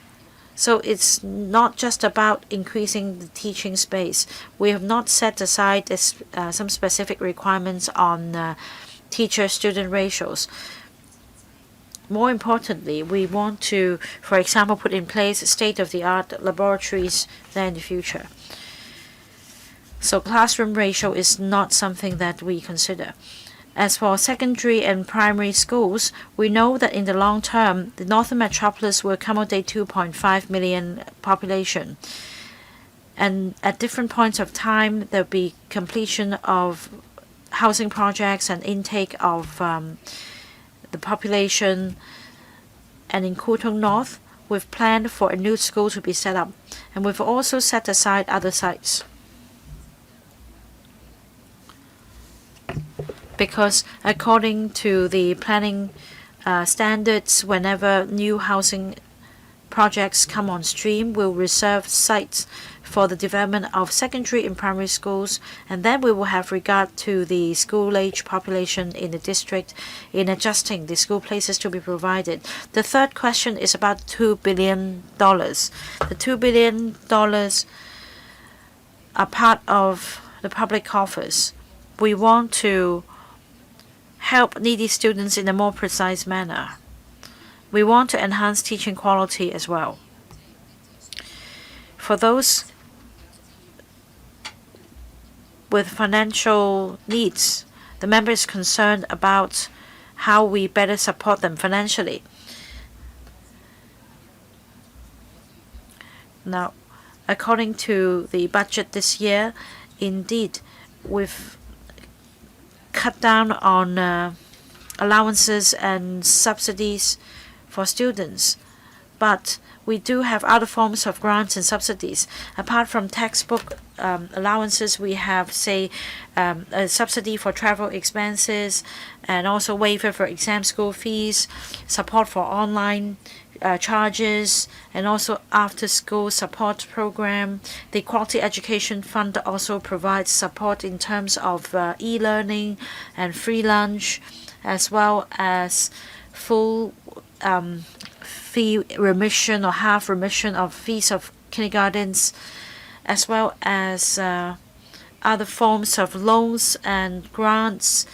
So it's not just about increasing the teaching space. We have not set aside some specific requirements on teacher-student ratios. More importantly, we want to, for example, put in place state-of-the-art laboratories there in the future. So classroom ratio is not something that we consider. As for secondary and primary schools, we know that in the long term, the Northern Metropolis will accommodate 2.5 million population. And at different points of time, there'll be completion of housing projects and intake of the population. And in Kutong North, we've planned for a new school to be set up. And we've also set aside other sites. Because according to the planning standards, whenever new housing projects come on stream, we'll reserve sites for the development of secondary and primary schools, and then we will have regard to the school-age population in the district in adjusting the school places to be provided. The third question is about $2 billion. The $2 billion are part of the public coffers. We want to help needy students in a more precise manner. We want to enhance teaching quality as well. For those with financial needs, the member is concerned about how we better support them financially. Now, according to the budget this year, indeed, we've cut down on allowances and subsidies for students, but we do have other forms of grants and subsidies. Apart from textbook allowances, we have, say, a subsidy for travel expenses and also waiver for exam school fees, support for online charges, and also after-school support program. The Quality Education Fund also provides support in terms of e-learning and free lunch, as well as full fee remission or half remission of fees of kindergartens, as well as other forms of loans and grants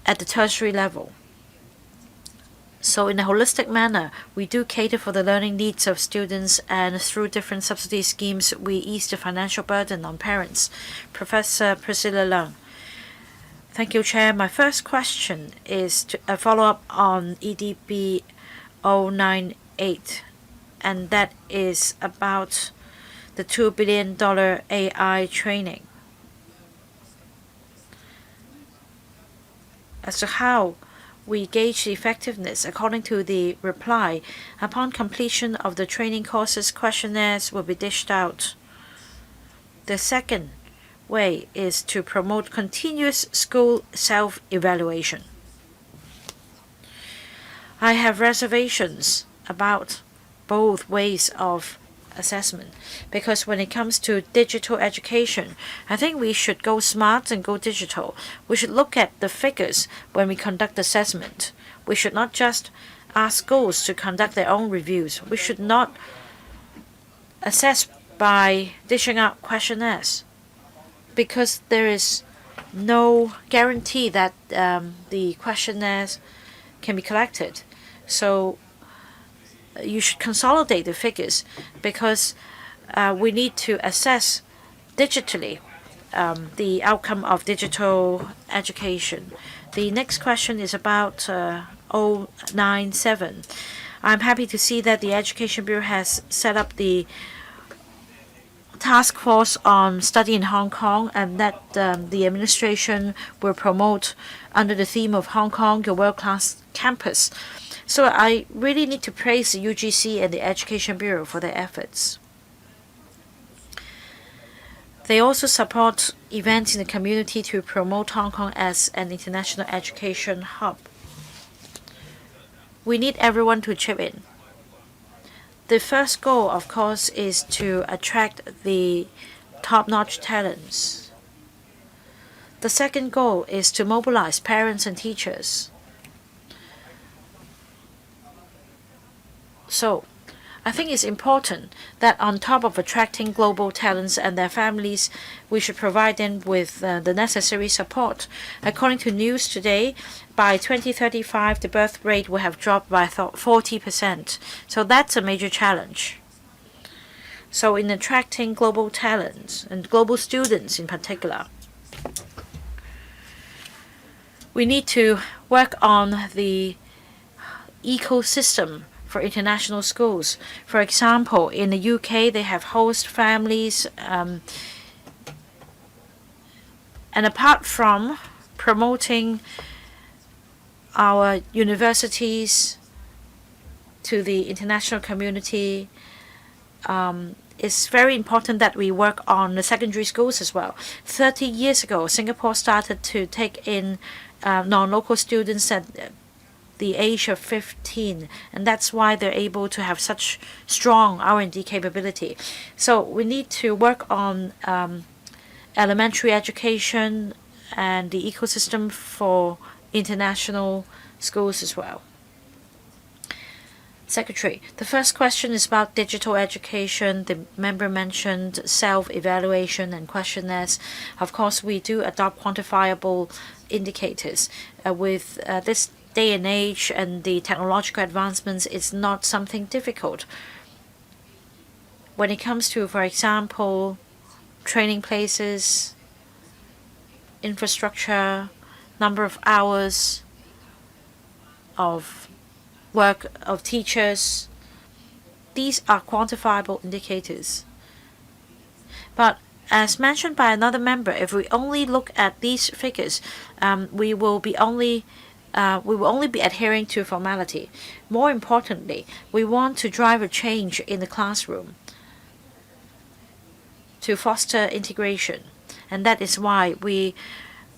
at the tertiary level. So in a holistic manner, we do cater for the learning needs of students, and through different subsidy schemes, we ease the financial burden on parents. Professor Priscilla Leung. Thank you, Chair. My first question is a follow-up on EDB 098, and that is about the $2 billion AI training. As to how we gauge the effectiveness, according to the reply, upon completion of the training courses, questionnaires will be dished out. The second way is to promote continuous school self-evaluation. I have reservations about both ways of assessment, because when it comes to digital education, I think we should go smart and go digital. We should look at the figures when we conduct assessment. We should not just ask schools to conduct their own reviews. We should not assess by dishing out questionnaires, because there is no guarantee that the questionnaires can be collected. So you should consolidate the figures because we need to assess digitally the outcome of digital education. The next question is about 097. I'm happy to see that the Education Bureau has set up the task force on study in Hong Kong and that the administration will promote under the theme of Hong Kong, your world-class campus. So I really need to praise the UGC and the Education Bureau for their efforts. They also support events in the community to promote Hong Kong as an international education hub. We need everyone to chip in. The first goal, of course, is to attract the top-notch talents. The second goal is to mobilize parents and teachers. So, I think it's important that on top of attracting global talents and their families, we should provide them with the necessary support. According to News Today, by 2035, the birth rate will have dropped by 40%. So that's a major challenge. So in attracting global talents and global students in particular, we need to work on the ecosystem for international schools. For example, in the UK, they have host families, and apart from promoting our universities to the international community, it's very important that we work on the secondary schools as well. 30 years ago, Singapore started to take in non-local students at the age of 15, and that's why they're able to have such strong R&D capability. So we need to work on elementary education and the ecosystem for international schools as well. Secretary, the first question is about digital education. The member mentioned self-evaluation and questionnaires. Of course, we do adopt quantifiable indicators. With this day and age and the technological advancements, it's not something difficult. When it comes to, for example, training places, infrastructure, number of hours of work of teachers, these are quantifiable indicators. But as mentioned by another member, if we only look at these figures, we will only be adhering to formality. More importantly, we want to drive a change in the classroom to foster integration. And that is why we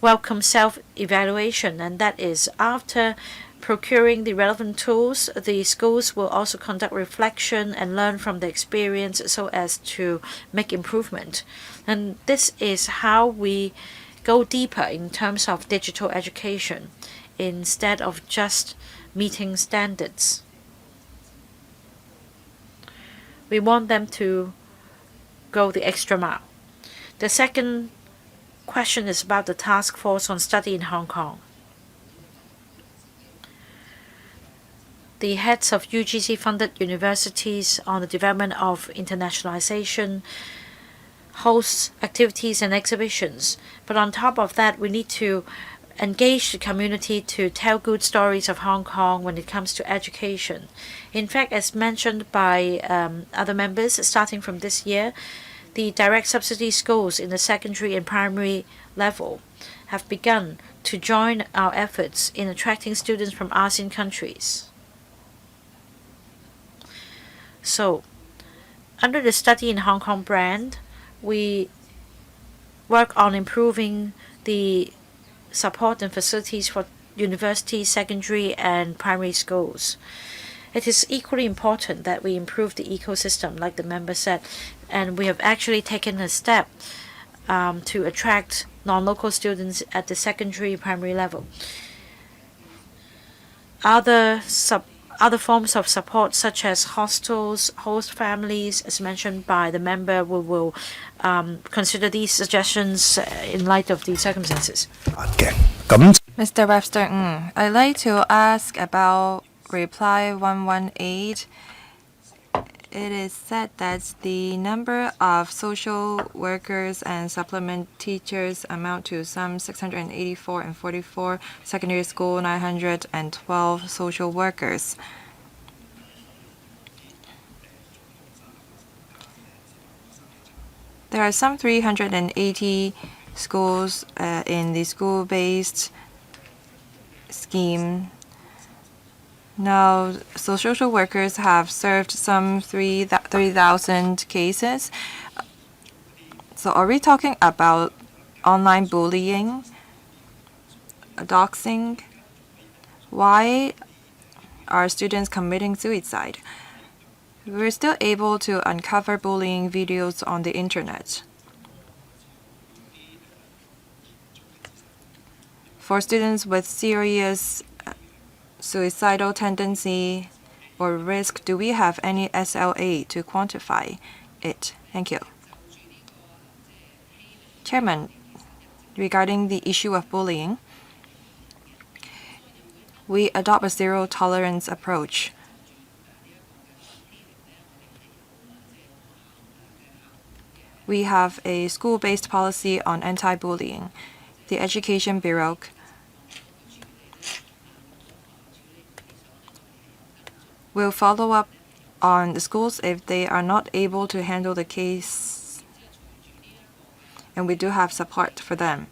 welcome self-evaluation, and that is after procuring the relevant tools, the schools will also conduct reflection and learn from the experience so as to make improvement. And this is how we go deeper in terms of digital education instead of just meeting standards. We want them to go the extra mile. The second question is about the task force on study in Hong Kong. The heads of UGC-funded universities on the development of internationalization hosts activities and exhibitions. But on top of that, we need to engage the community to tell good stories of Hong Kong when it comes to education. In fact, as mentioned by other members, starting from this year, the direct subsidy schools in the secondary and primary level have begun to join our efforts in attracting students from ASEAN countries. So, under the Study in Hong Kong brand, we work on improving the support and facilities for university, secondary, and primary schools. It is equally important that we improve the ecosystem, like the member said, and we have actually taken a step to attract non-local students at the secondary primary level. Other other forms of support, such as hostels, host families, as mentioned by the member. We will consider these suggestions in light of the circumstances. Mr. Webster, I'd like to ask about reply 118. It is said that the number of social workers and supplement teachers amount to some 684 and 44 secondary school, 912 social workers. There are some 380 schools in the school-based scheme. Now, so social workers have served some 3,000 cases. So are we talking about online bullying, doxing? Why are students committing suicide? We're still able to uncover bullying videos on the internet. For students with serious suicidal tendency or risk, do we have any SLA to quantify it? Thank you. Chairman, regarding the issue of bullying, we adopt a zero tolerance approach. We have a school-based policy on anti-bullying. The Education Bureau will follow up on the schools if they are not able to handle the case, and we do have support for them.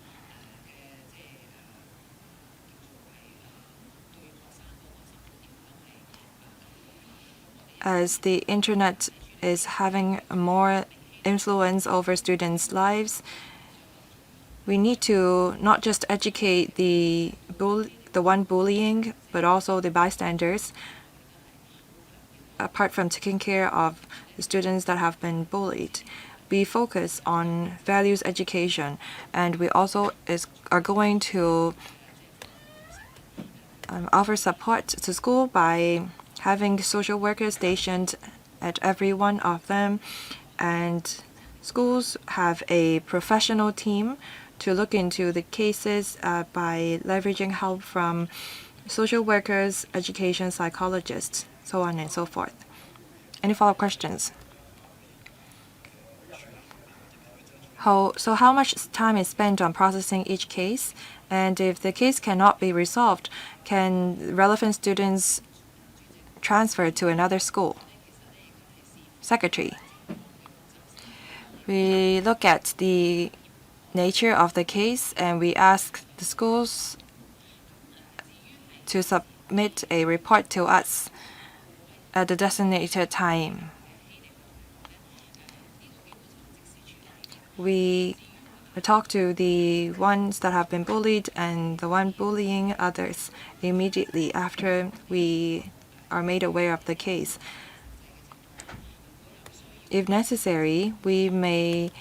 As the internet is having more influence over students' lives, we need to not just educate the one bullying, but also the bystanders, apart from taking care of the students that have been bullied. We focus on values education, and we also are going to offer support to school by having social workers stationed at every one of them, and schools have a professional team to look into the cases by leveraging help from social workers, education psychologists, so on and so forth. Any follow-up questions? So how much time is spent on processing each case? And if the case cannot be resolved, can relevant students transfer to another school? Secretary. We look at the nature of the case and we ask the schools to submit a report to us at the designated time. We talk to the ones that have been bullied and the one bullying others immediately after we are made aware of the case. If necessary, we may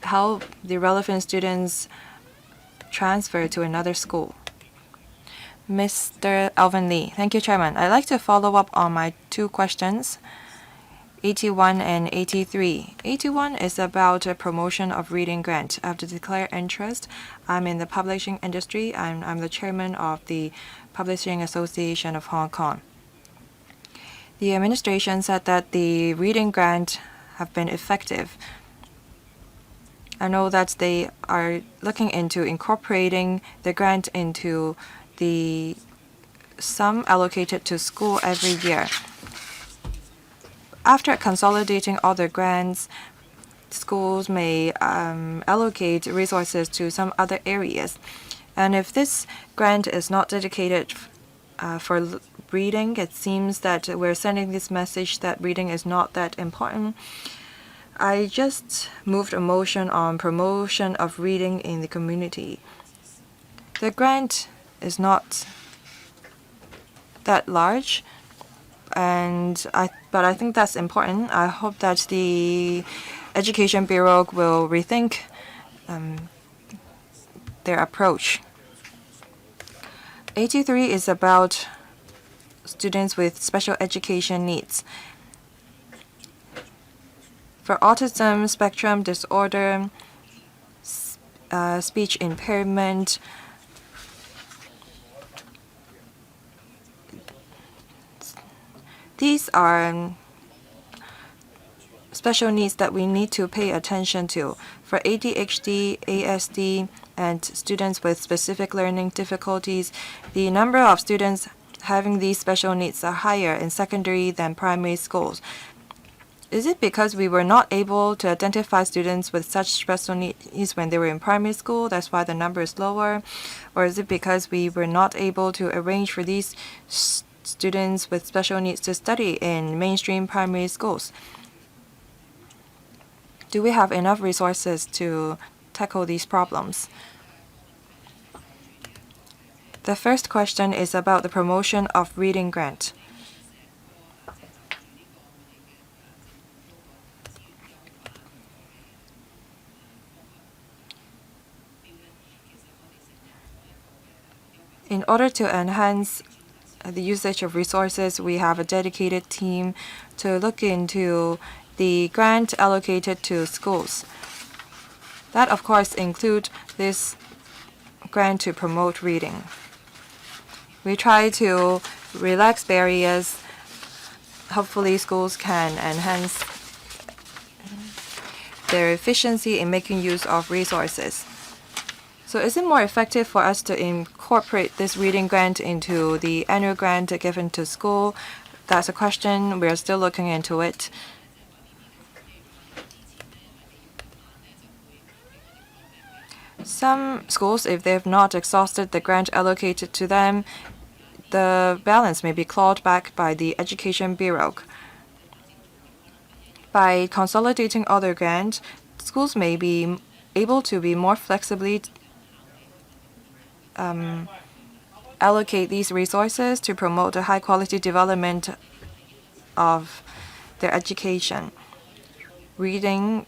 help the relevant students transfer to another school. Mr. Alvin Lee. Thank you, Chairman. I'd like to follow up on my two questions, 81 and 83. 81 is about a promotion of reading grant. I have to declare interest. I'm in the publishing industry. I'm the chairman of the Publishing Association of Hong Kong. The administration said that the reading grant have been effective. I know that they are looking into incorporating the grant into the sum allocated to school every year. After consolidating all the grants, schools may allocate resources to some other areas. And if this grant is not dedicated for reading, it seems that we're sending this message that reading is not that important. I just moved a motion on promotion of reading in the community. The grant is not that large, but I think that's important. I hope that the Education Bureau will rethink their approach. 83 is about students with special education needs. For autism spectrum disorder, speech impairment, these are special needs that we need to pay attention to. For ADHD, ASD, and students with specific learning difficulties, the number of students having these special needs are higher in secondary than primary schools. Is it because we were not able to identify students with such special needs when they were in primary school? That's why the number is lower. Or is it because we were not able to arrange for these students with special needs to study in mainstream primary schools? Do we have enough resources to tackle these problems? The first question is about the promotion of reading grant. In order to enhance the usage of resources, we have a dedicated team to look into the grant allocated to schools. That, of course, includes this grant to promote reading. We try to relax barriers. Hopefully, schools can enhance their efficiency in making use of resources. So is it more effective for us to incorporate this reading grant into the annual grant given to school? That's a question. We're still looking into it. Some schools, if they have not exhausted the grant allocated to them, the balance may be clawed back by the Education Bureau. By consolidating other grants, schools may be able to be more flexibly allocate these resources to promote the high-quality development of their education. Reading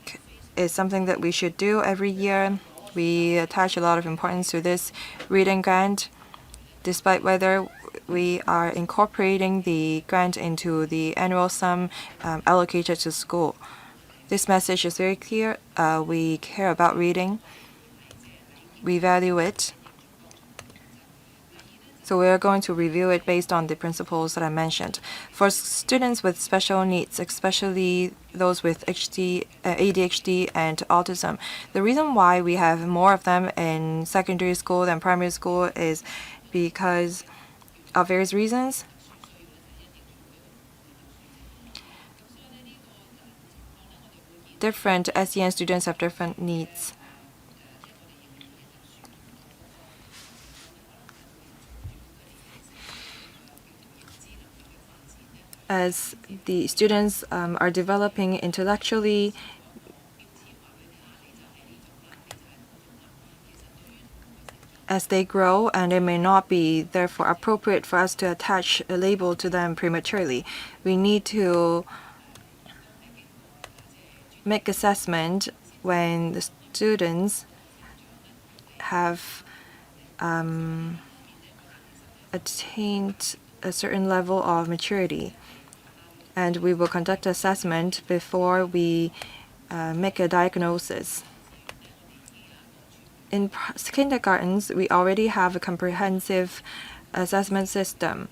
is something that we should do every year. We attach a lot of importance to this reading grant, despite whether we are incorporating the grant into the annual sum allocated to school. This message is very clear. We care about reading. We value it. So we are going to review it based on the principles that I mentioned. For students with special needs, especially those with ADHD and autism, the reason why we have more of them in secondary school than primary school is because of various reasons. Different SEN students have different needs. As the students are developing intellectually, as they grow, and it may not be therefore appropriate for us to attach a label to them prematurely. We need to make assessment when the students have attained a certain level of maturity. And we will conduct assessment before we make a diagnosis. In kindergartens, we already have a comprehensive assessment system.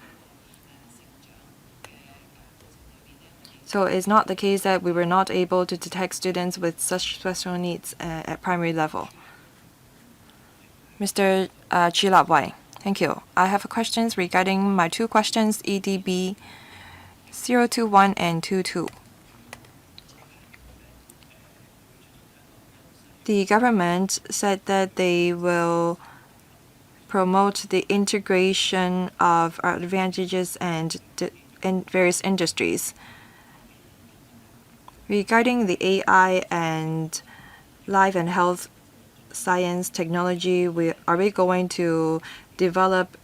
So it's not the case that we were not able to detect students with such special needs at primary level. Mr. Chi Lap Wai, thank you. I have questions regarding my two questions, EDB 021 and 22. The government said that they will promote the integration of advantages and in various industries. Regarding the AI and life and health science technology, are we going to develop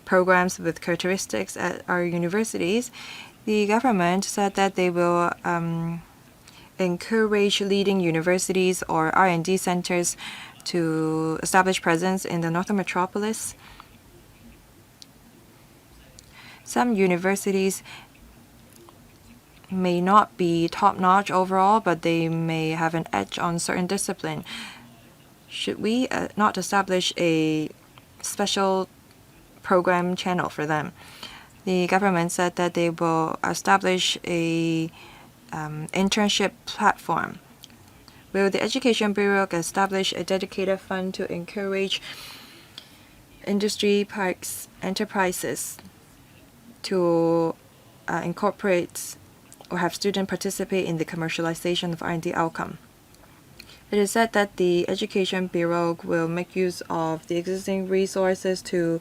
programs with characteristics at our universities? The government said that they will encourage leading universities or R&D centers to establish presence in the northern metropolis. Some universities may not be top-notch overall, but they may have an edge on certain discipline. Should we not establish a special program channel for them? The government said that they will establish a internship platform. Will the Education Bureau establish a dedicated fund to encourage industry parks enterprises to incorporate or have students participate in the commercialization of R&D outcome? It is said that the Education Bureau will make use of the existing resources to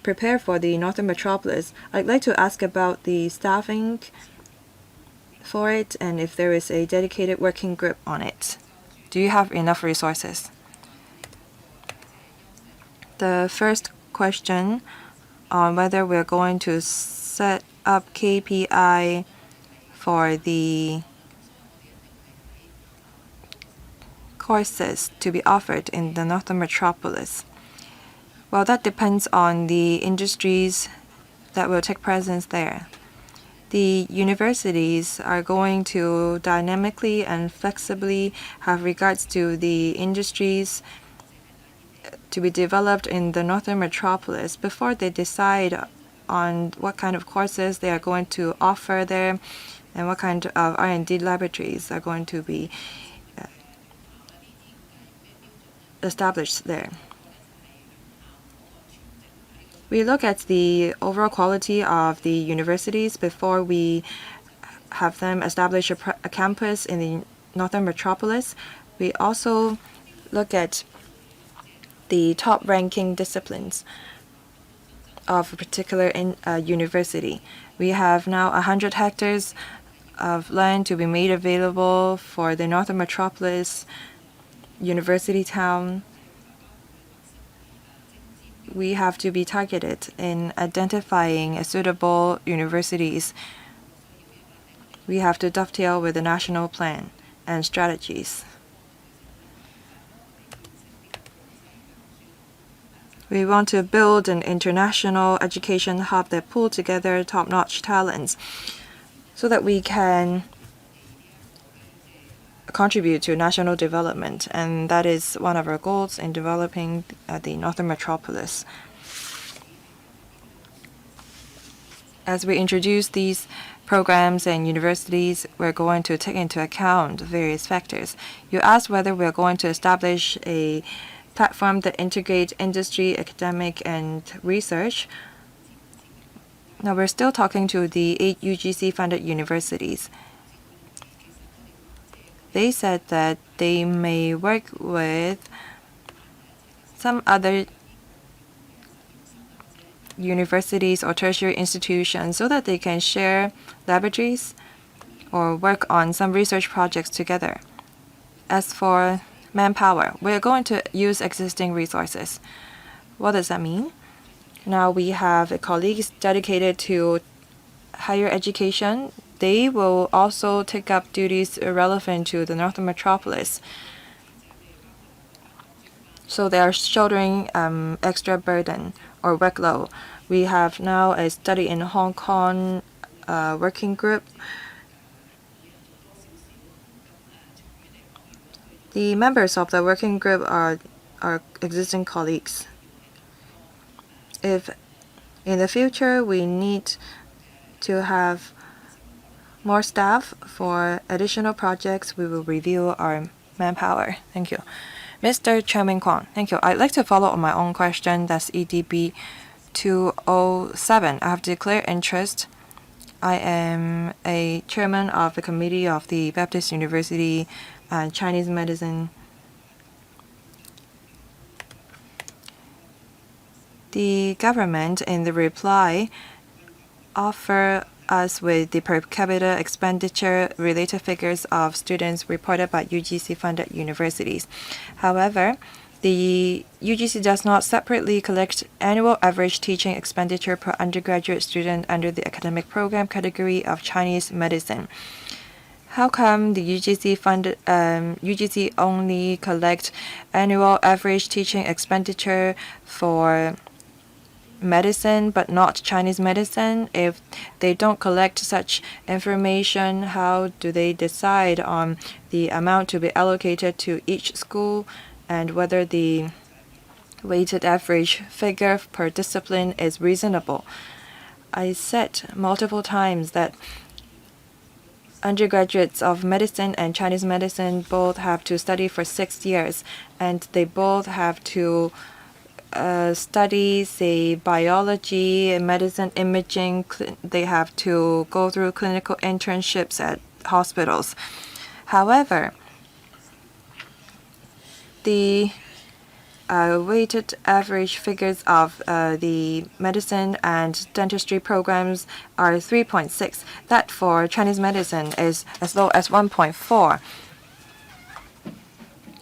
prepare for the Northern Metropolis. I'd like to ask about the staffing for it and if there is a dedicated working group on it. Do you have enough resources? The first question on whether we're going to set up KPI for the courses to be offered in the Northern Metropolis. Well, that depends on the industries that will take presence there. The universities are going to dynamically and flexibly have regards to the industries to be developed in the Northern Metropolis before they decide on what kind of courses they are going to offer there and what kind of R&D laboratories are going to be established there. We look at the overall quality of the universities before we have them establish a campus in the Northern Metropolis. We also look at the top-ranking disciplines of a particular university. We have now 100 hectares of land to be made available for the Northern Metropolis University Town. We have to be targeted in identifying suitable universities. We have to dovetail with the national plan and strategies. We want to build an international education hub that pulls together top-notch talents so that we can contribute to national development, and that is one of our goals in developing the Northern Metropolis. As we introduce these programs and universities, we're going to take into account various factors. You asked whether we're going to establish a platform that integrates industry, academic, and research. Now, we're still talking to the 8 UGC-funded universities. They said that they may work with some other universities or tertiary institutions so that they can share laboratories or work on some research projects together. As for manpower, we're going to use existing resources. What does that mean? Now we have colleagues dedicated to higher education. They will also take up duties relevant to the Northern Metropolis. So they are shouldering extra burden or workload. We have now a study in Hong Kong working group. The members of the working group are our existing colleagues. If in the future we need to have more staff for additional projects, we will review our manpower. Thank you. Mr. Chairman Kwong, thank you. I'd like to follow on my own question. That's EDB 207. I have declared interest. I am a chairman of the committee of the Baptist University Chinese Medicine. The government, in the reply, offer us with the per capita expenditure related figures of students reported by UGC-funded universities. However, the UGC does not separately collect annual average teaching expenditure per undergraduate student under the academic program category of Chinese medicine. How come the UGC only collect annual average teaching expenditure for medicine but not Chinese medicine? If they don't collect such information, how do they decide on the amount to be allocated to each school and whether the weighted average figure per discipline is reasonable? I said multiple times that undergraduates of medicine and Chinese medicine both have to study for 6 years, and they both have to study, say, biology, medicine, imaging. They have to go through clinical internships at hospitals. However, the weighted average figures of the medicine and dentistry programs are 3.6. That for Chinese medicine is as low as 1.4.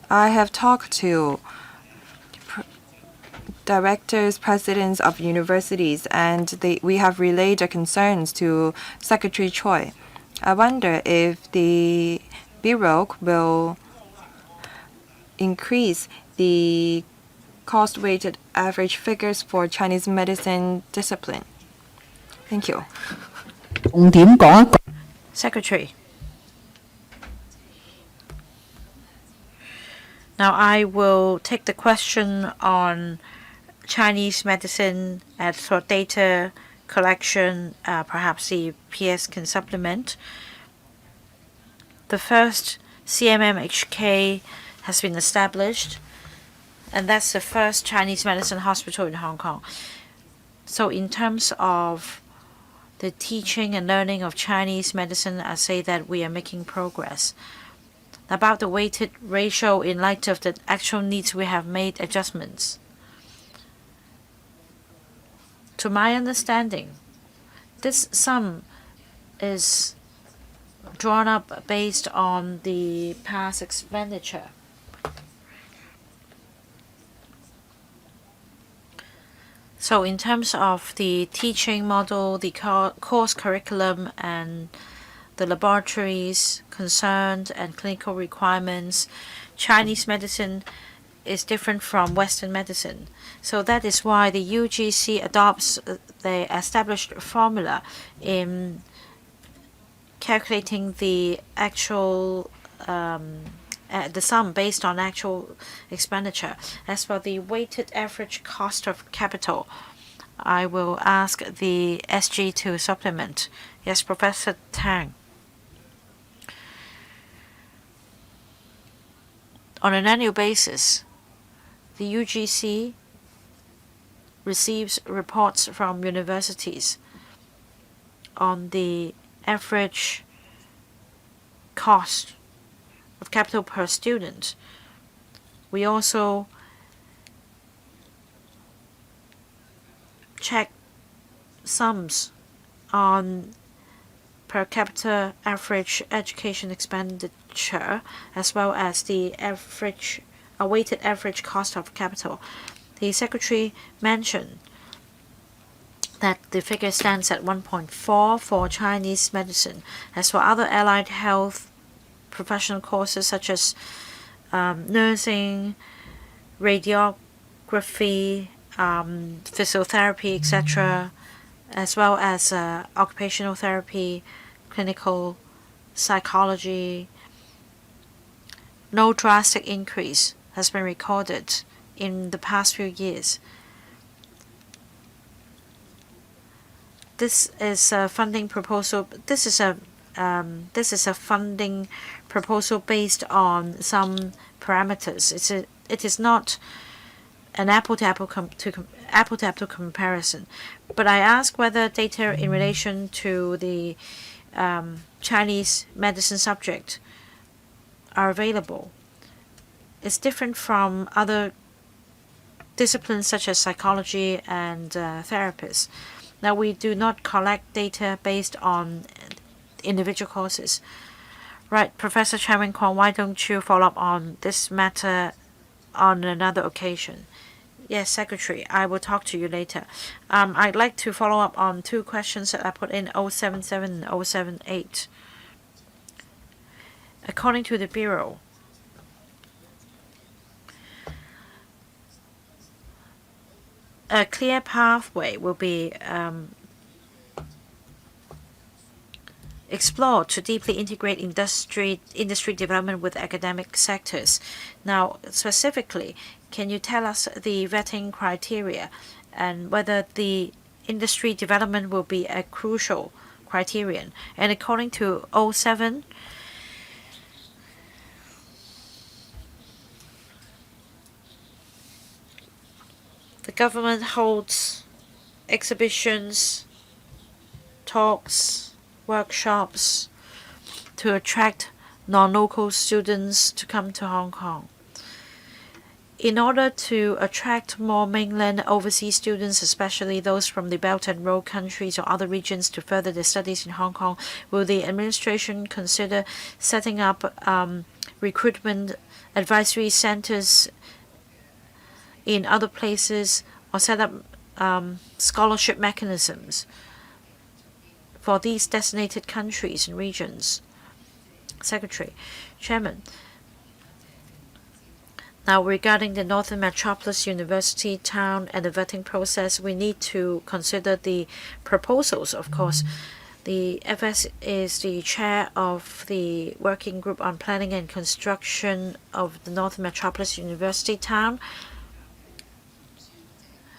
I have talked to directors, presidents of universities, and we have relayed their concerns to Secretary Choi. I wonder if the Bureau will increase the cost-weighted average figures for Chinese medicine discipline. Thank you. Secretary. Now I will take the question on Chinese medicine and for data collection. Perhaps the PS can supplement. The first CMMHK has been established, and that's the first Chinese medicine hospital in Hong Kong. So in terms of the teaching and learning of Chinese medicine, I say that we are making progress. About the weighted ratio, in light of the actual needs, we have made adjustments. To my understanding, this sum is drawn up based on the past expenditure. So in terms of the teaching model, the course curriculum, and the laboratories concerned and clinical requirements, Chinese medicine is different from Western medicine. So that is why the UGC adopts the established formula in calculating the actual the sum based on actual expenditure. As for the weighted average cost of capital, I will ask the SG to supplement. Yes, Professor Tang. On an annual basis, the UGC receives reports from universities on the average cost of capital per student. We also check sums on per capita average education expenditure, as well as the weighted average cost of capital. The Secretary mentioned that the figure stands at 1.4 for Chinese medicine. As for other allied health professional courses such as nursing, radiography, physiotherapy, etc., as well as occupational therapy, clinical psychology, no drastic increase has been recorded in the past few years. This is a funding proposal. This is a funding proposal based on some parameters. It is not an apple-to-apple comparison. But I ask whether data in relation to the Chinese medicine subject are available. It's different from other disciplines such as psychology and therapists. Now, we do not collect data based on individual courses. Right, Professor Chairman Kwong, why don't you follow up on this matter on another occasion? Yes, Secretary, I will talk to you later. I'd like to follow up on two questions that I put in 077 and 078. According to the Bureau, a clear pathway will be explored to deeply integrate industry development with academic sectors. Now, specifically, can you tell us the vetting criteria and whether the industry development will be a crucial criterion? And according to O7, the government holds exhibitions, talks, workshops to attract non-local students to come to Hong Kong. In order to attract more mainland overseas students, especially those from the Belt and Road countries or other regions to further their studies in Hong Kong, will the administration consider setting up recruitment advisory centers in other places or set up scholarship mechanisms for these designated countries and regions? Secretary, Chairman. Now, regarding the Northern Metropolis University town and the vetting process, we need to consider the proposals, of course. The FS is the chair of the Working Group on Planning and Construction of the Northern Metropolis University town.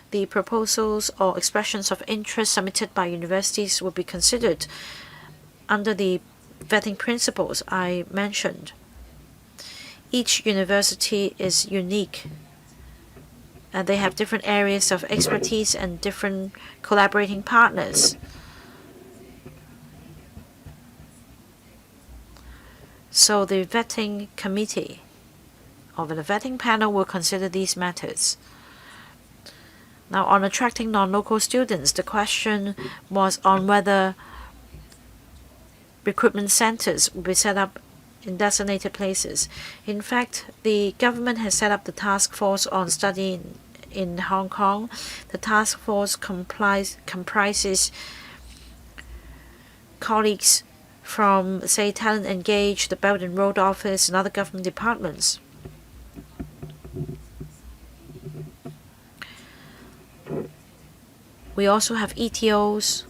The proposals or expressions of interest submitted by universities will be considered under the vetting principles I mentioned. Each university is unique, and they have different areas of expertise and different collaborating partners. So the vetting committee or the vetting panel will consider these matters. Now, on attracting non-local students, the question was on whether recruitment centers will be set up in designated places. In fact, the government has set up the task force on studying in Hong Kong. The task force comprises colleagues from, say, Talent Engage, the Belt and Road Office, and other government departments. We also have ETOs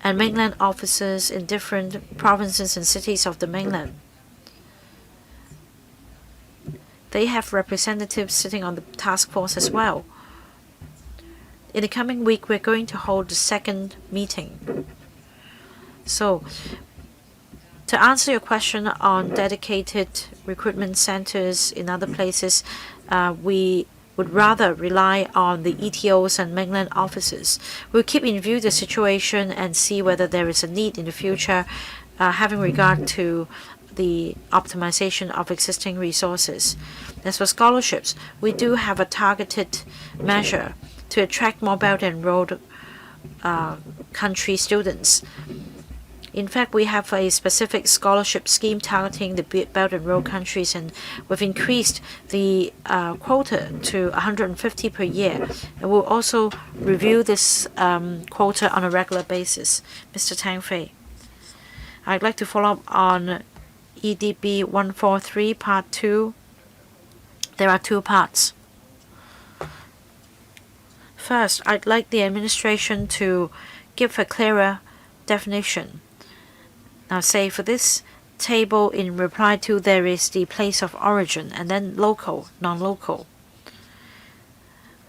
and mainland officers in different provinces and cities of the mainland. They have representatives sitting on the task force as well. In the coming week, we're going to hold the second meeting. So, to answer your question on dedicated recruitment centers in other places, we would rather rely on the ETOs and mainland officers. We'll keep in view the situation and see whether there is a need in the future, having regard to the optimization of existing resources. As for scholarships, we do have a targeted measure to attract more Belt and Road country students. In fact, we have a specific scholarship scheme targeting the Belt and Road countries, and we've increased the quota to 150 per year. And we'll also review this quota on a regular basis. Mr. Tang Fei, I'd like to follow up on EDB 143 Part 2. There are two parts. First, I'd like the administration to give a clearer definition. Now, say for this table in reply to, there is the place of origin and then local, non-local.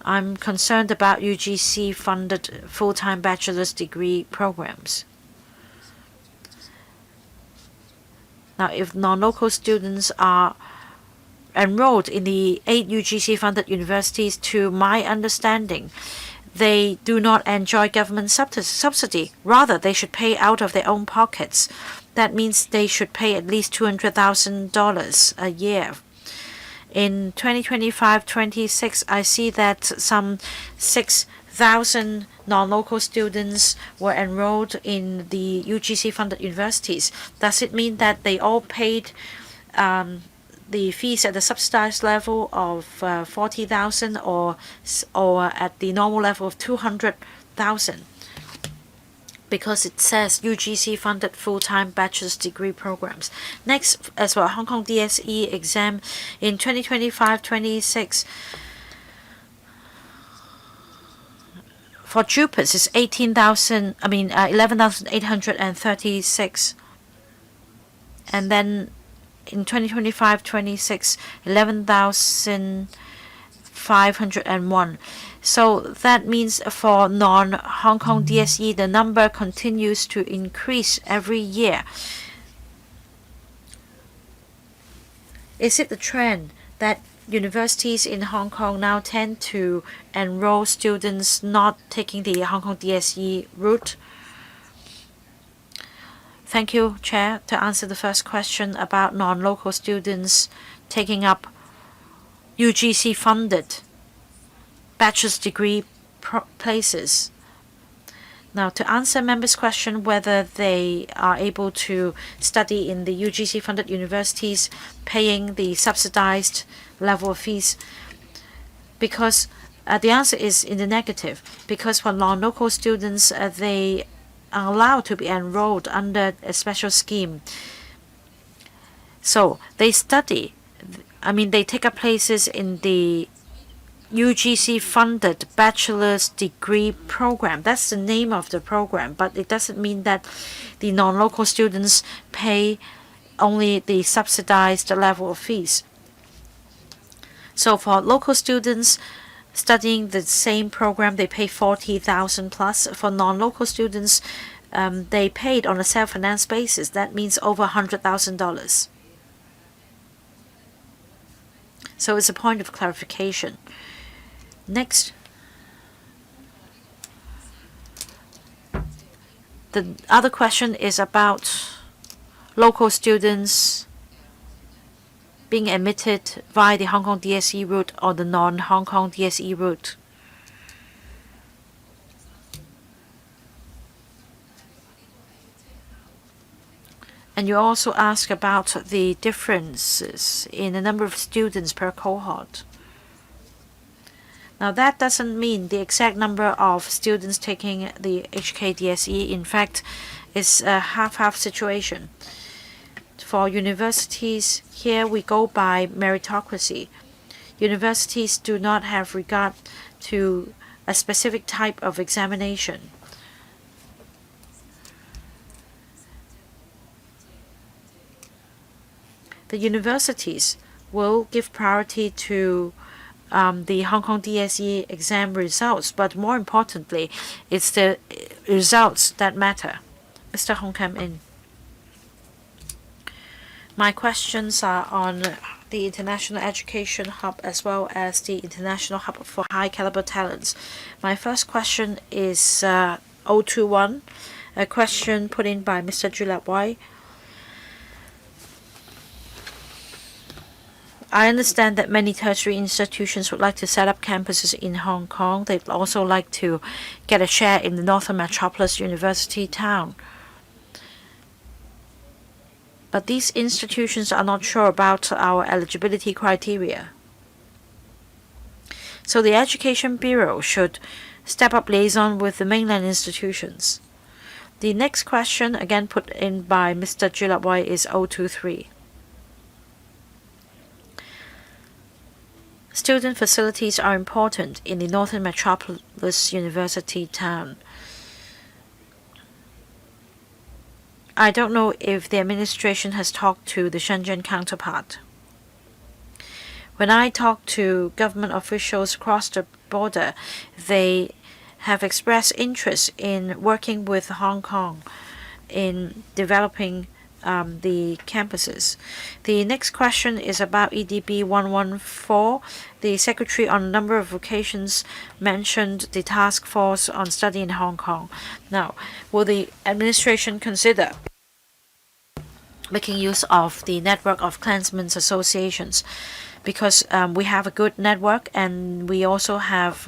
I'm concerned about UGC-funded full-time bachelor's degree programs. Now, if non-local students are enrolled in the 8 UGC-funded universities, to my understanding, they do not enjoy government subsidy. Rather, they should pay out of their own pockets. That means they should pay at least $200,000 a year. In 2025-26, I see that some 6,000 non-local students were enrolled in the UGC-funded universities. Does it mean that they all paid the fees at the subsidized level of 40,000 or at the normal level of 200,000? Because it says UGC-funded full-time bachelor's degree programs. Next, as for Hong Kong DSE exam in 2025-26, For JUPAS, it's 11,836. And then in 2025-26, 11,501. So that means for non-Hong Kong DSE, the number continues to increase every year. Is it the trend that universities in Hong Kong now tend to enroll students not taking the Hong Kong DSE route? Thank you, Chair. To answer the first question about non-local students taking up UGC-funded bachelor's degree places. Now, to answer members' question whether they are able to study in the UGC-funded universities paying the subsidized level of fees, because the answer is in the negative. Because for non-local students, they are allowed to be enrolled under a special scheme. So they study, they take up places in the UGC-funded bachelor's degree program. That's the name of the program, but it doesn't mean that the non-local students pay only the subsidized level of fees. So for local students studying the same program, they pay 40,000 plus. For non-local students, they paid on a self-financed basis. That means over $100,000. So it's a point of clarification. Next, the other question is about local students being admitted via the Hong Kong DSE route or the non-Hong Kong DSE route. And you also ask about the differences in the number of students per cohort. Now, that doesn't mean the exact number of students taking the HKDSE. In fact, it's a half-half situation. For universities, here we go by meritocracy. Universities do not have regard to a specific type of examination. The universities will give priority to the Hong Kong DSE exam results, but more importantly, it's the results that matter. Mr. Hong Kam In. My questions are on the International Education Hub as well as the International Hub for High Caliber Talents. My first question is 021, a question put in by Mr. Julap Wai. I understand that many tertiary institutions would like to set up campuses in Hong Kong. They'd also like to get a share in the Northern Metropolis University town. But these institutions are not sure about our eligibility criteria. So the Education Bureau should step up liaison with the mainland institutions. The next question, again put in by Mr. Julap Wai, is 023. Student facilities are important in the Northern Metropolis University town. I don't know if the administration has talked to the Shenzhen counterpart. When I talk to government officials across the border, they have expressed interest in working with Hong Kong in developing the campuses. The next question is about EDB 114. The Secretary on a number of occasions mentioned the task force on study in Hong Kong. Now, will the administration consider making use of the network of clansmen's associations? Because we have a good network and we also have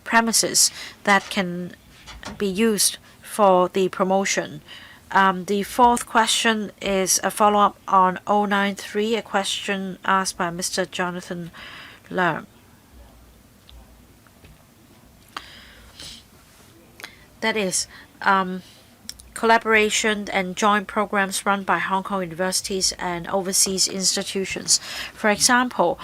premises that can be used for the promotion. The fourth question is a follow-up on 093, a question asked by Mr. Jonathan Leung. That is collaboration and joint programs run by Hong Kong universities and overseas institutions. For example,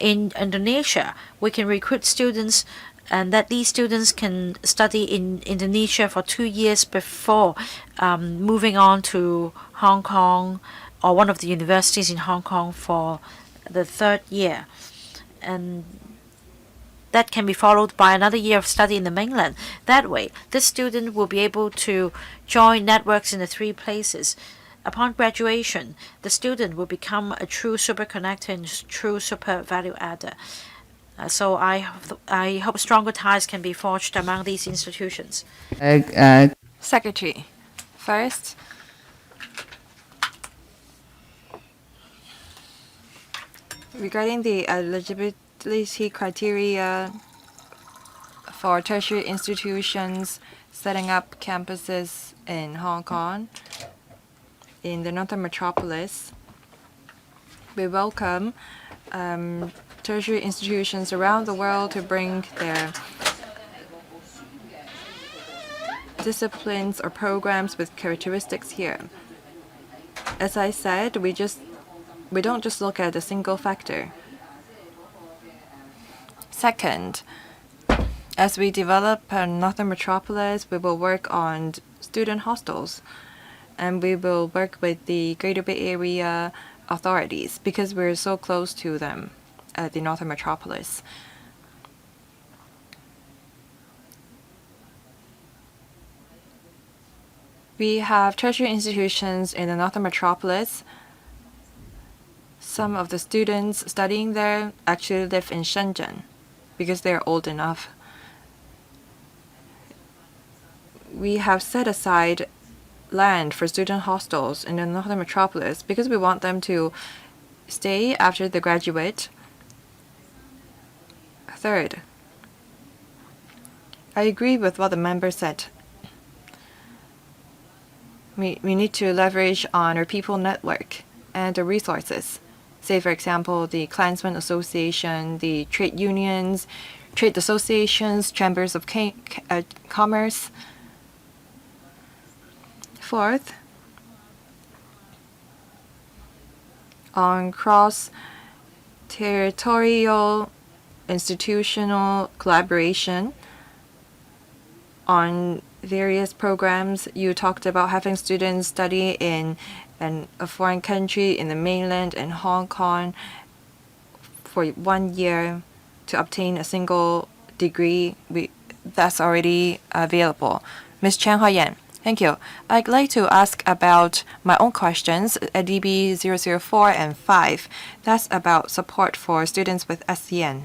in Indonesia, we can recruit students and that these students can study in Indonesia for 2 years before moving on to Hong Kong or one of the universities in Hong Kong for the third year. And that can be followed by another year of study in the mainland. That way, this student will be able to join networks in the three places. Upon graduation, the student will become a true super connector and true super value adder. So I hope stronger ties can be forged among these institutions. Secretary, first, regarding the eligibility criteria for tertiary institutions setting up campuses in Hong Kong, in the Northern Metropolis, we welcome tertiary institutions around the world to bring their disciplines or programs with characteristics here. As I said, we don't just look at a single factor. Second, as we develop a Northern Metropolis, we will work on student hostels, and we will work with the Greater Bay Area authorities because we're so close to them at the Northern Metropolis. We have tertiary institutions in the Northern Metropolis. Some of the students studying there actually live in Shenzhen because they're old enough. We have set aside land for student hostels in the Northern Metropolis because we want them to stay after they graduate. Third, I agree with what the member said. We need to leverage on our people network and the resources. Say, for example, the Klansmen Association, the trade unions, trade associations, chambers of commerce. Fourth, on cross-territorial institutional collaboration on various programs. You talked about having students study in a foreign country, in the mainland, in Hong Kong, for 1 year to obtain a single degree. That's already available. Ms. Chen Huayan. Thank you. I'd like to ask about my own questions at DB 004 and 5. That's about support for students with SCN.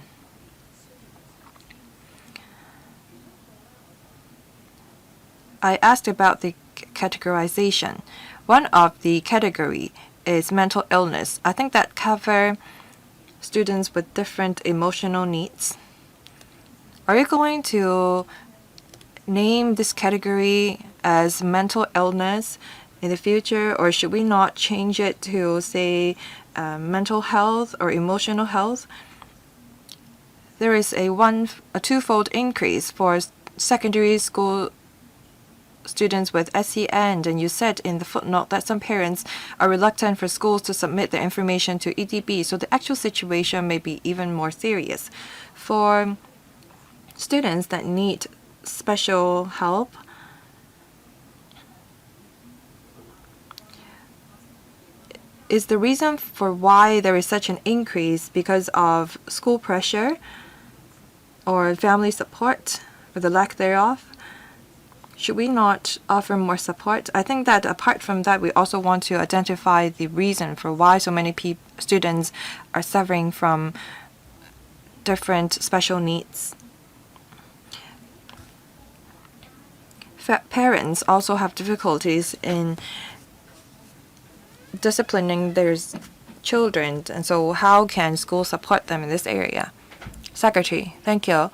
I asked about the categorization. One of the category is mental illness. I think that cover students with different emotional needs. Are you going to name this category as mental illness in the future, or should we not change it to, say, mental health or emotional health? There is a twofold increase for secondary school students with SEN, and you said in the footnote that some parents are reluctant for schools to submit their information to EDB, so the actual situation may be even more serious. For students that need special help, is the reason for why there is such an increase because of school pressure or family support or the lack thereof? Should we not offer more support? I think that apart from that, we also want to identify the reason for why so many students are suffering from different special needs. Parents also have difficulties in disciplining their children, and so how can schools support them in this area? Secretary, thank you.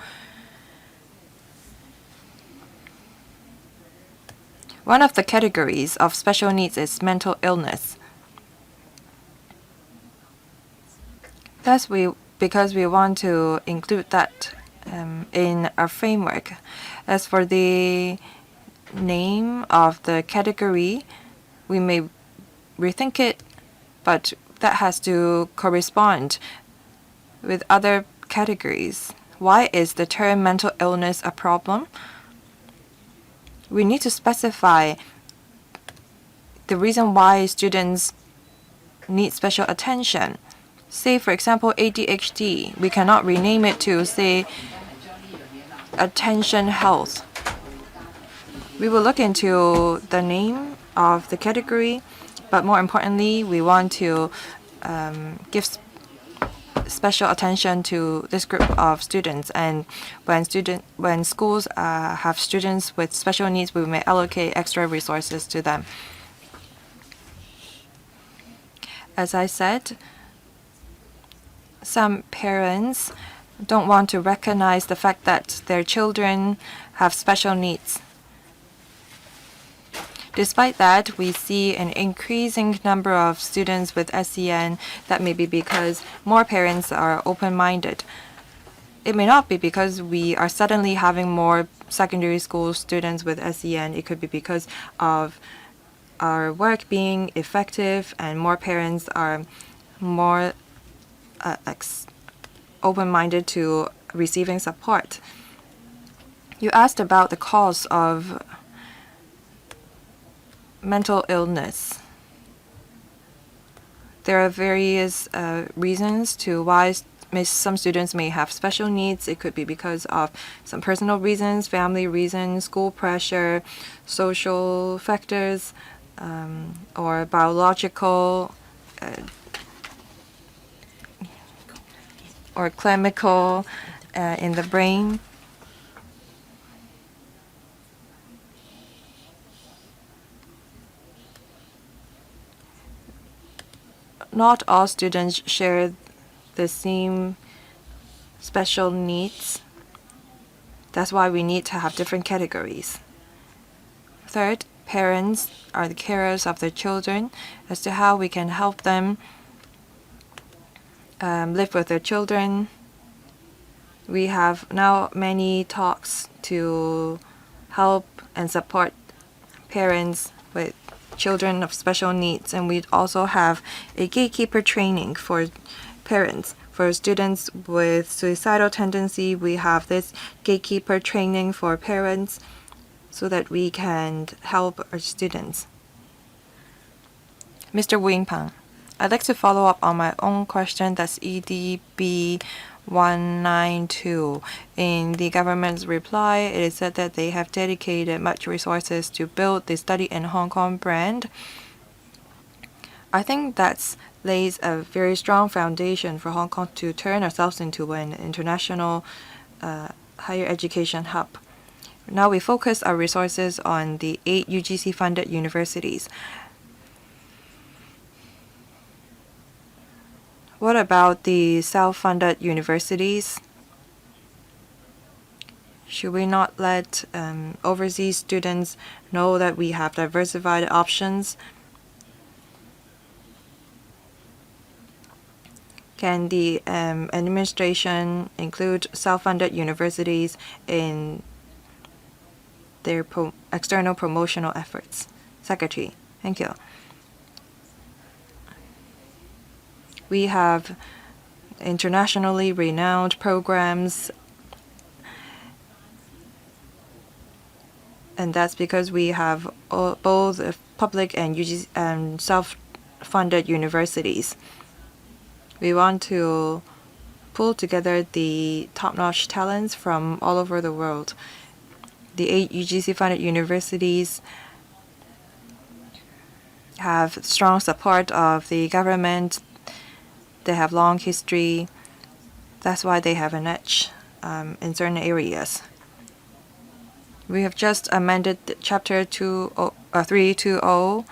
One of the categories of special needs is mental illness. That's because we want to include that in our framework. As for the name of the category, we may rethink it, but that has to correspond with other categories Why is the term mental illness a problem? We need to specify the reason why students need special attention. Say, for example, ADHD. We cannot rename it to, say, attention health. We will look into the name of the category, but more importantly, we want to give special attention to this group of students. And when schools have students with special needs, we may allocate extra resources to them. As I said, some parents don't want to recognize the fact that their children have special needs. Despite that, we see an increasing number of students with SEN. That may be because more parents are open-minded. It may not be because we are suddenly having more secondary school students with SEN. It could be because of our work being effective and more parents are more open-minded to receiving support. You asked about the cause of mental illness. There are various reasons to why some students may have special needs. It could be because of some personal reasons, family reasons, school pressure, social factors, or biological or chemical in the brain. Not all students share the same special needs. That's why we need to have different categories. Third, parents are the carers of their children. As to how we can help them live with their children, we have now many talks to help and support parents with children of special needs, and we also have a gatekeeper training for parents. For students with suicidal tendency, we have this gatekeeper training for parents so that we can help our students. Mr. Wu Yingpeng, I'd like to follow up on my own question. That's EDB 192. In the government's reply, it is said that they have dedicated much resources to build the Study in Hong Kong brand. I think that lays a very strong foundation for Hong Kong to turn ourselves into an international higher education hub. Now we focus our resources on the 8 UGC-funded universities. What about the self-funded universities? Should we not let overseas students know that we have diversified options? Can the administration include self-funded universities in their external promotional efforts? Secretary, thank you. We have internationally renowned programs, and that's because we have both public and self-funded universities. We want to pull together the top-notch talents from all over the world. The 8 UGC-funded universities have strong support of the government. They have long history. That's why they have an edge in certain areas. We have just amended Chapter 320.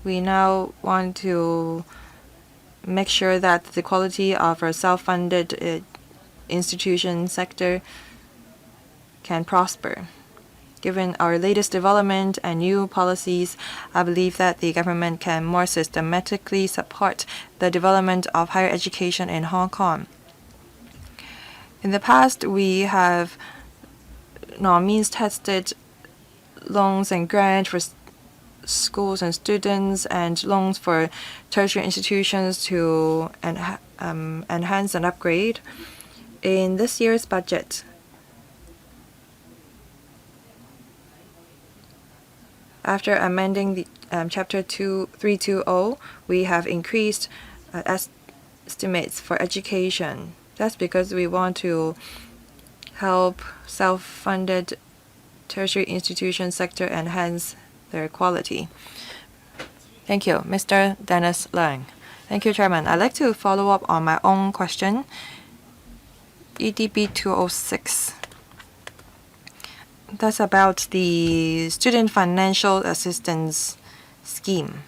We now want to make sure that the quality of our self-funded institution sector can prosper. Given our latest development and new policies, I believe that the government can more systematically support the development of higher education in Hong Kong. In the past, we have means-tested loans and grants for schools and students and loans for tertiary institutions to enhance and upgrade. In this year's budget, after amending the Chapter 320, we have increased estimates for education. That's because we want to help self-funded tertiary institution sector enhance their quality. Thank you. Mr. Dennis Lang. Thank you, Chairman. I'd like to follow up on my own question. EDB 206. That's about the Student Financial Assistance Scheme.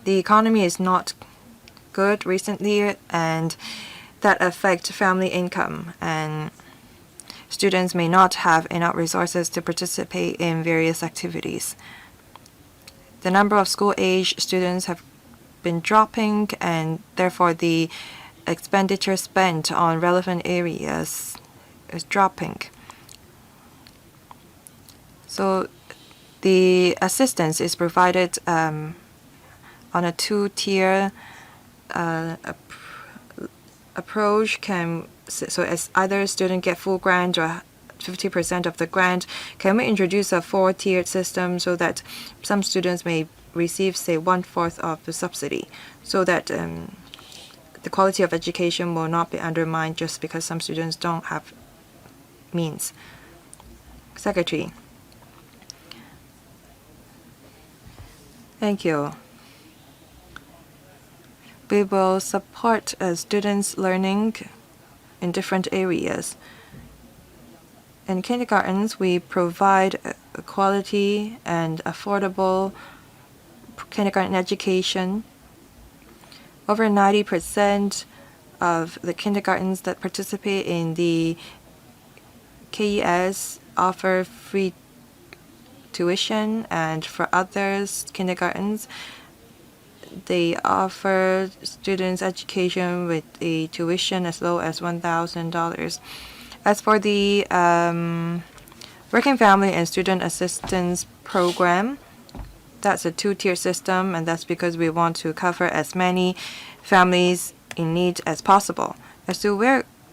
The economy is not good recently, and that affects family income, and students may not have enough resources to participate in various activities. The number of school-age students have been dropping, and therefore the expenditure spent on relevant areas is dropping. So the assistance is provided on a two-tier approach. So as either student get full grant or 50% of the grant, can we introduce a four-tiered system so that some students may receive, say, 1/4 of the subsidy, so that the quality of education will not be undermined just because some students don't have means? Secretary. Thank you. We will support students' learning in different areas. In kindergartens, we provide quality and affordable kindergarten education. Over 90% of the kindergartens that participate in the KES offer free tuition, and for others kindergartens, they offer students education with a tuition as low as $1,000. As for the Working Family and Student Assistance Program, that's a two-tier system, and that's because we want to cover as many families in need as possible. As to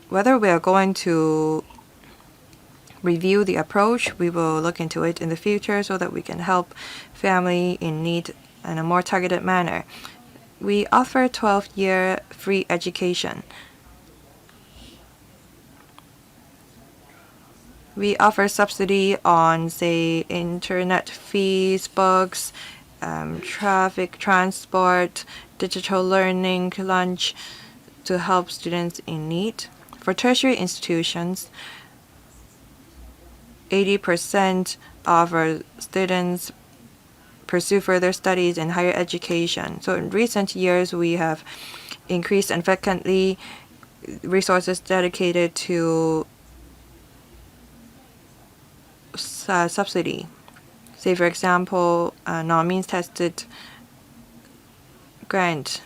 whether we are going to review the approach, we will look into it in the future so that we can help family in need in a more targeted manner. We offer 12-year free education. We offer subsidy on, say, internet fees, books, traffic, transport, digital learning, lunch, to help students in need. For tertiary institutions, 80% of our students pursue further studies in higher education. So in recent years, we have increased significantly resources dedicated to subsidy. Say, for example, non-means tested grant.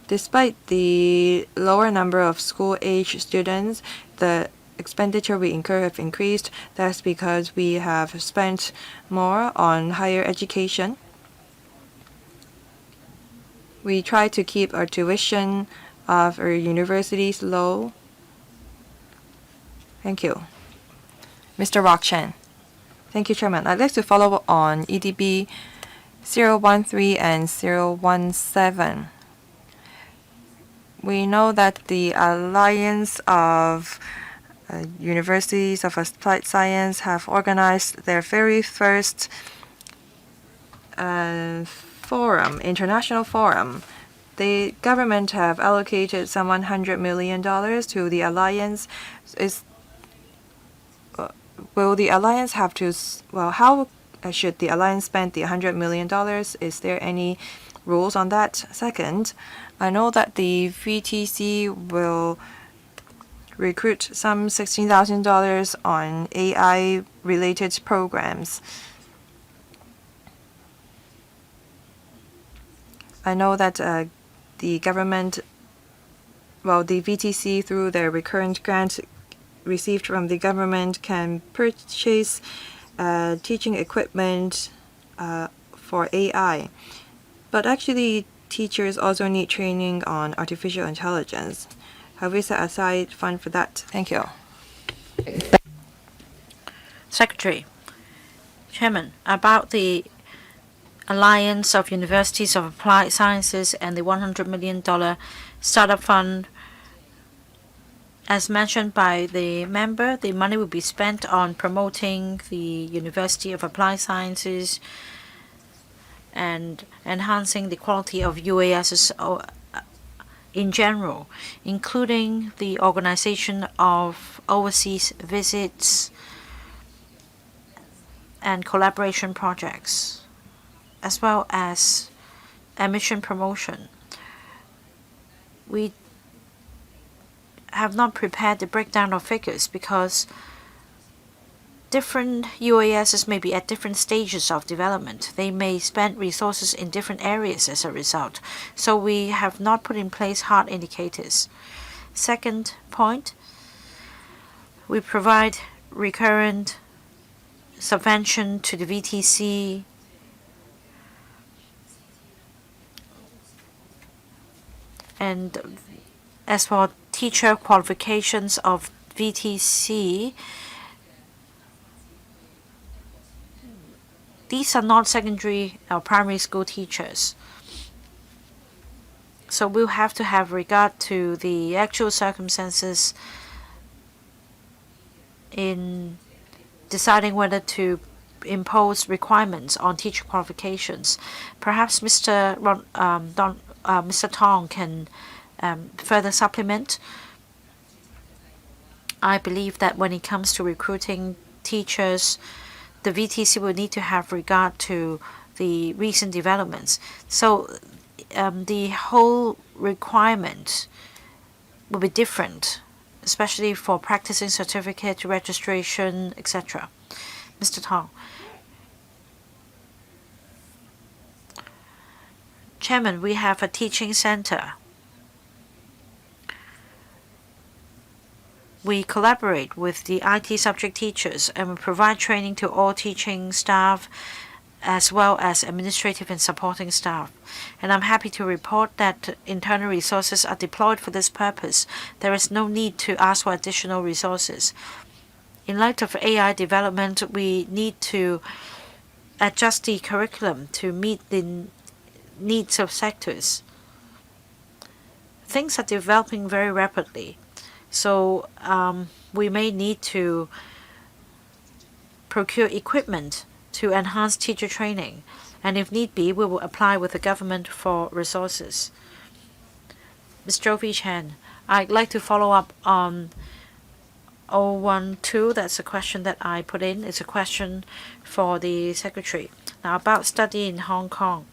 Despite the lower number of school-age students, the expenditure we incur have increased. That's because we have spent more on higher education. We try to keep our tuition of our universities low. Thank you. Mr. Rock Chen. Thank you, Chairman. I'd like to follow up on EDB 013 and 017. We know that the Alliance of Universities of Applied Science have organized their very first forum, international forum. The government have allocated some $100 million to the alliance. Will the alliance have to? Well, how should the alliance spend the $100 million? Is there any rules on that? Second, I know that the VTC will recruit some $16,000 on AI-related programs. I know that the government, the VTC, through their recurrent grant received from the government, can purchase teaching equipment for AI. But actually, teachers also need training on artificial intelligence. Have we set aside fund for that? Thank you. Secretary. Chairman, about the Alliance of Universities of Applied Sciences and the $100 million startup fund, as mentioned by the member, the money will be spent on promoting the University of Applied Sciences and enhancing the quality of UASs in general, including the organization of overseas visits and collaboration projects, as well as admission promotion. We have not prepared the breakdown of figures because different UASs may be at different stages of development. They may spend resources in different areas as a result. So we have not put in place hard indicators. Second point, we provide recurrent subvention to the VTC and as for teacher qualifications of VTC, these are not secondary or primary school teachers. So we'll have to have regard to the actual circumstances in deciding whether to impose requirements on teacher qualifications. Perhaps Mr. Tong can further supplement. I believe that when it comes to recruiting teachers, the VTC will need to have regard to the recent developments. So the whole requirement will be different, especially for practicing certificate, registration, etc. Mr. Tong. Chairman, we have a teaching center. We collaborate with the IT subject teachers and we provide training to all teaching staff as well as administrative and supporting staff. And I'm happy to report that internal resources are deployed for this purpose. There is no need to ask for additional resources. In light of AI development, we need to adjust the curriculum to meet the needs of sectors. Things are developing very rapidly, so we may need to procure equipment to enhance teacher training, and if need be, we will apply with the government for resources. Ms. Jovi Chen, I'd like to follow up on 012. That's a question that I put in. It's a question for the Secretary. Now about study in Hong Kong.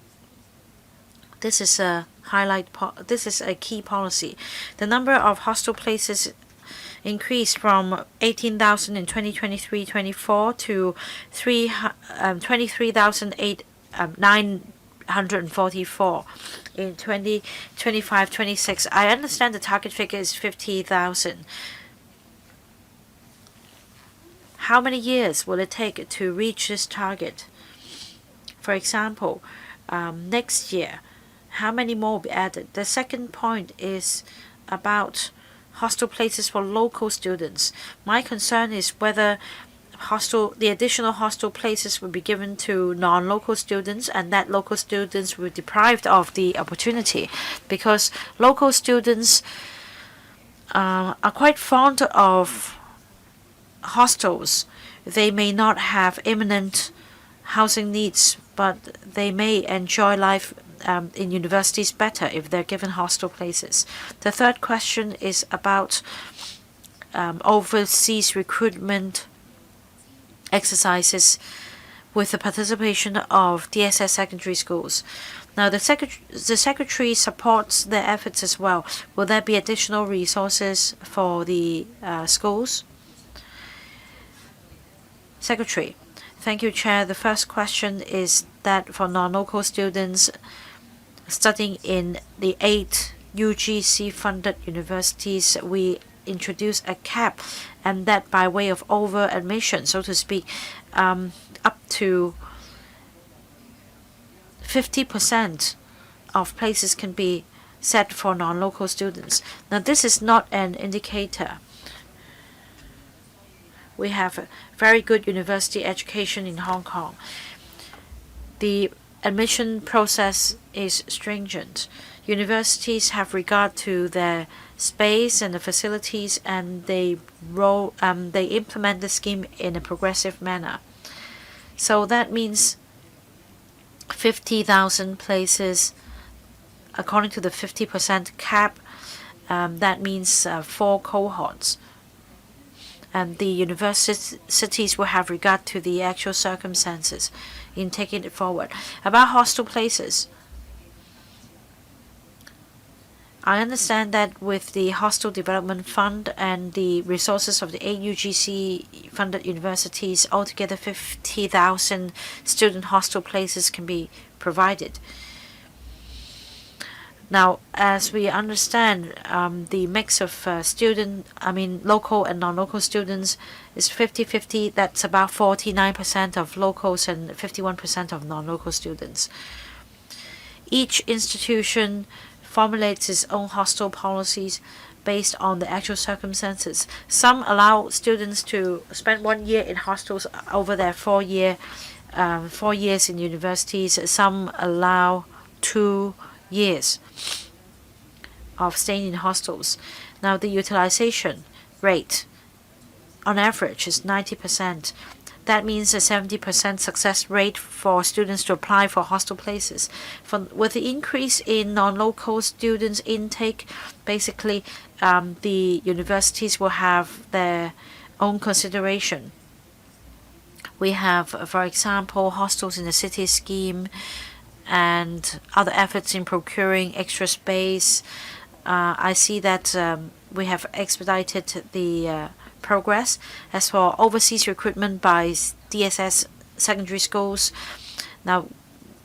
This is a this is a key policy. The number of hostel places increased from 18,000 in 2023-24 to 23,944 in 2025-26. I understand the target figure is 50,000. How many years will it take to reach this target? For example, next year, how many more will be added? The second point is about hostel places for local students. My concern is whether the additional hostel places will be given to non-local students and that local students will be deprived of the opportunity, because local students are quite fond of hostels. They may not have imminent housing needs, but they may enjoy life in universities better if they're given hostel places. The third question is about overseas recruitment exercises with the participation of DSS secondary schools. Now, the Secretary supports their efforts as well. Will there be additional resources for the schools? Secretary. Thank you, Chair. The first question is that for non-local students studying in the 8 UGC-funded universities, we introduce a cap, and that by way of over-admission, so to speak, up to 50% of places can be set for non-local students. Now, this is not an indicator. We have a very good university education in Hong Kong. The admission process is stringent. Universities have regard to their space and the facilities, and they implement the scheme in a progressive manner. So that means 50,000 places according to the 50% cap. That means 4 cohorts. And the universities will have regard to the actual circumstances in taking it forward. About hostel places, I understand that with the Hostel Development Fund and the resources of the 8 UGC-funded universities, altogether 50,000 student hostel places can be provided. Now, as we understand, the mix of local and non-local students is 50-50. That's about 49% of locals and 51% of non-local students. Each institution formulates its own hostel policies based on the actual circumstances. Some allow students to spend 1 year in hostels over their 4 years in universities. Some allow 2 years of staying in hostels. Now, the utilization rate on average is 90%. That means a 70% success rate for students to apply for hostel places. With the increase in non-local students intake, basically the universities will have their own consideration. We have, for example, hostels in the city scheme and other efforts in procuring extra space. I see that we have expedited the progress. As for overseas recruitment by DSS secondary schools, now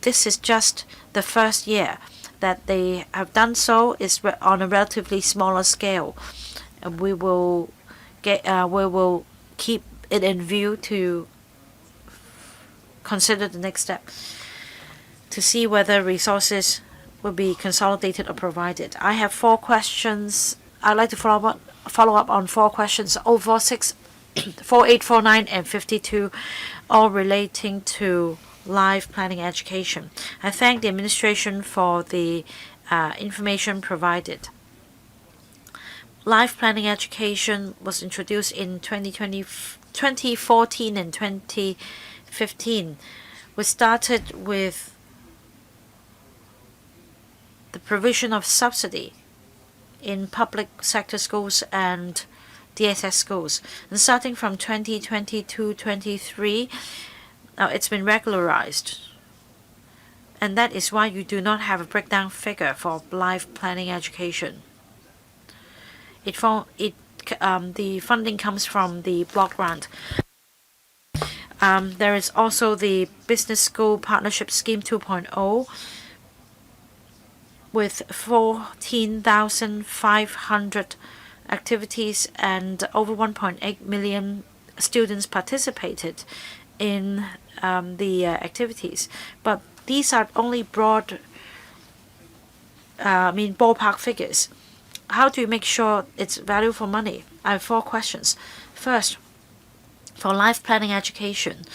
this is just the first year that they have done so. Is on a relatively smaller scale, and we will keep it in view to consider the next step to see whether resources will be consolidated or provided. I have 4 questions. I'd like to follow up on 4 questions: 046, 4849, and 52, all relating to life planning education. I thank the administration for the information provided. Life planning education was introduced in 2014 and 2015. We started with the provision of subsidy in public sector schools and DSS schools. And starting from 2022-23, now it's been regularized. And that is why you do not have a breakdown figure for life planning education. The funding comes from the block grant. There is also the Business School Partnership Scheme 2.0 with 14,500 activities and over 1.8 million students participated in the activities. But these are only ballpark figures. How do you make sure it's value for money? I have 4 questions. First, for life planning education,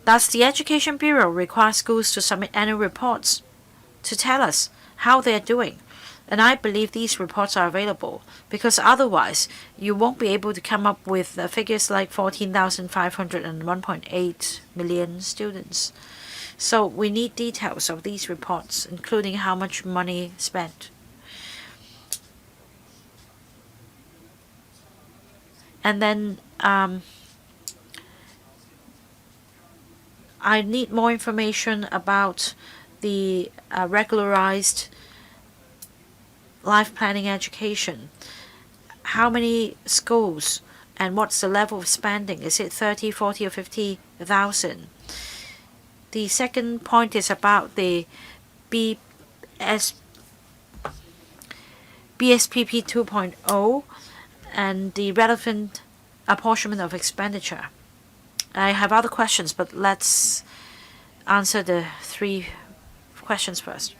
does the Education Bureau require schools to submit annual reports to tell us how they are doing? And I believe these reports are available, because otherwise you won't be able to come up with figures like 14,500 and 1.8 million students. So we need details of these reports, including how much money spent. And then I need more information about the regularized life planning education. How many schools and what's the level of spending? Is it 30, 40, or 50,000? The second point is about the BSPP 2.0 and the relevant apportionment of expenditure. I have other questions, but let's answer the 3 questions first.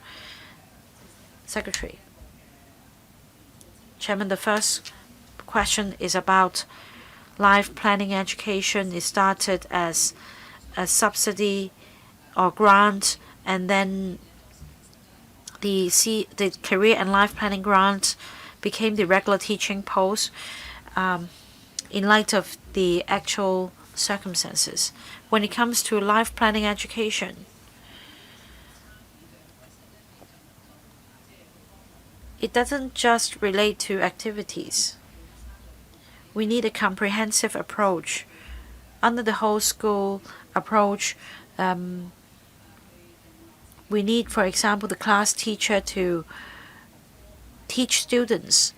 Secretary. Chairman, the first question is about life planning education. It started as a subsidy or grant, and then the career and life planning grant became the regular teaching post in light of the actual circumstances. When it comes to life planning education, it doesn't just relate to activities. We need a comprehensive approach. Under the whole school approach, we need, for example, the class teacher to teach students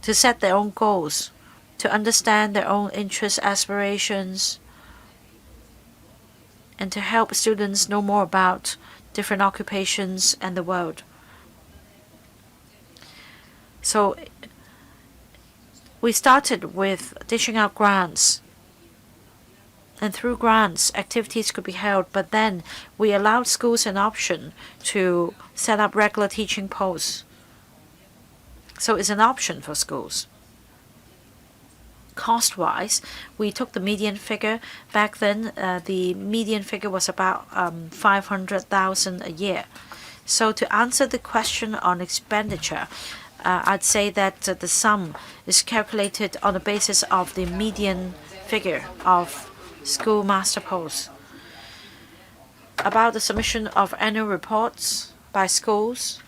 to set their own goals, to understand their own interests, aspirations, and to help students know more about different occupations and the world. So we started with dishing out grants, and through grants, activities could be held, but then we allowed schools an option to set up regular teaching posts. So it's an option for schools. Cost-wise, we took the median figure. Back then, the median figure was about 500,000 a year. So to answer the question on expenditure, I'd say that the sum is calculated on the basis of the median figure of school master posts. About the submission of annual reports by schools,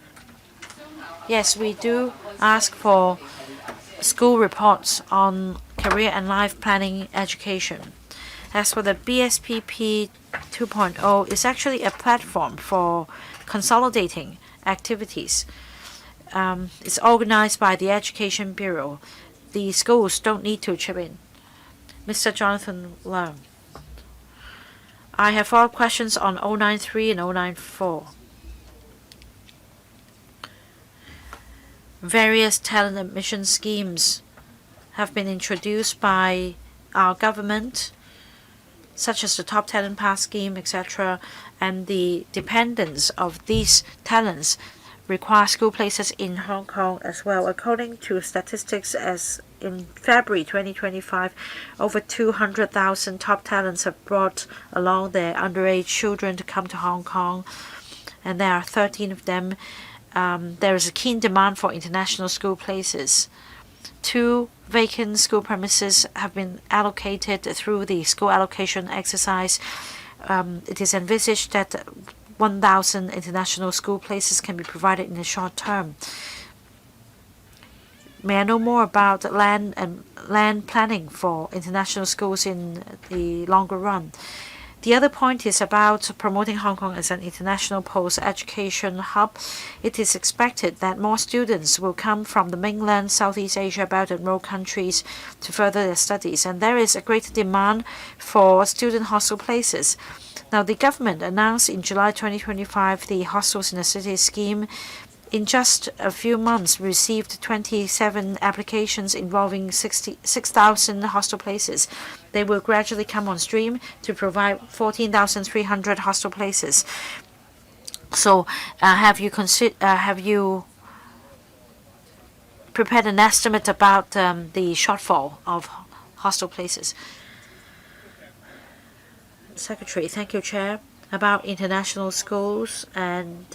yes, we do ask for school reports on career and life planning education. As for the BSPP 2.0, it's actually a platform for consolidating activities. It's organized by the Education Bureau. The schools don't need to chip in. Mr. Jonathan Leung. I have 4 questions on 093 and 094. Various talent admission schemes have been introduced by our government, such as the Top Talent Pass scheme, etc., and the dependence of these talents require school places in Hong Kong as well. According to statistics, as in February 2025, over 200,000 top talents have brought along their underage children to come to Hong Kong, and there are 13 of them. There is a keen demand for international school places. 2 vacant school premises have been allocated through the school allocation exercise. It is envisaged that 1,000 international school places can be provided in the short term. May I know more about land planning for international schools in the longer run? The other point is about promoting Hong Kong as an international post-education hub. It is expected that more students will come from the mainland, Southeast Asia, Belt and Road countries to further their studies, and there is a greater demand for student hostel places. Now, the government announced in July 2025 the Hostels in the City scheme. In just a few months, received 27 applications involving 6,000 hostel places. They will gradually come on stream to provide 14,300 hostel places. So, have you prepared an estimate about the shortfall of hostel places? Secretary, thank you, Chair. About international schools and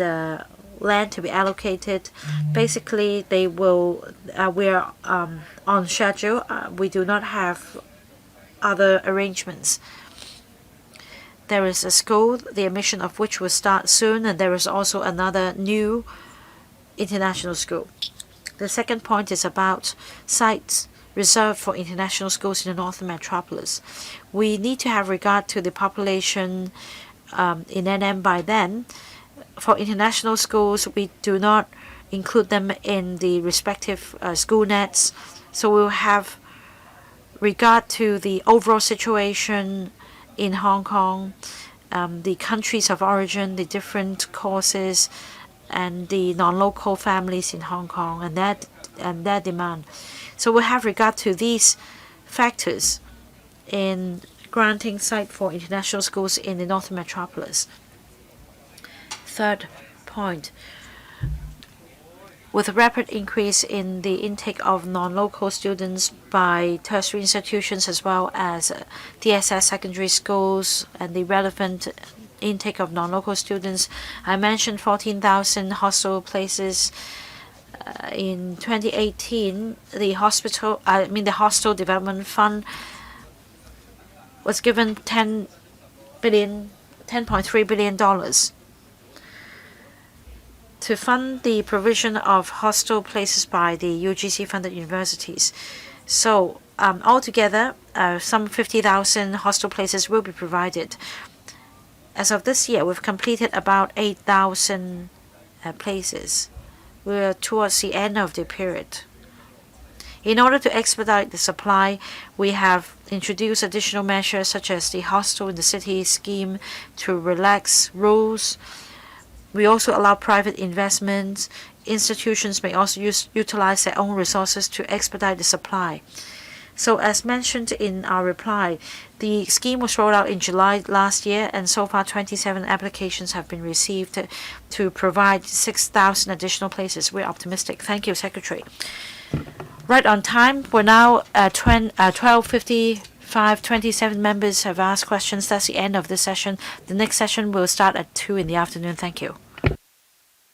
land to be allocated. Basically, they will. We are on schedule. We do not have other arrangements. There is a school, the admission of which will start soon, and there is also another new international school. The second point is about sites reserved for international schools in the Northern Metropolis. We need to have regard to the population in NM by then. For international schools, we do not include them in the respective school nets. So we'll have regard to the overall situation in Hong Kong, the countries of origin, the different courses, and the non-local families in Hong Kong and their demand. So we'll have regard to these factors in granting site for international schools in the Northern Metropolis. Third point, with a rapid increase in the intake of non-local students by tertiary institutions as well as DSS secondary schools and the relevant intake of non-local students, I mentioned 14,000 hostel places. In 2018, the hostel development fund was given $10.3 billion to fund the provision of hostel places by the UGC-funded universities. So altogether, some 50,000 hostel places will be provided. As of this year, we've completed about 8,000 places. We're towards the end of the period. In order to expedite the supply, we have introduced additional measures such as the Hostel in the City scheme to relax rules. We also allow private investments. Institutions may also utilize their own resources to expedite the supply. So as mentioned in our reply, the scheme was rolled out in July last year, and so far 27 applications have been received to provide 6,000 additional places. We're optimistic. Thank you, Secretary. Right on time. We're now at 12:55. 27 members have asked questions. That's the end of this session. The next session will start at 2 in the afternoon. Thank you.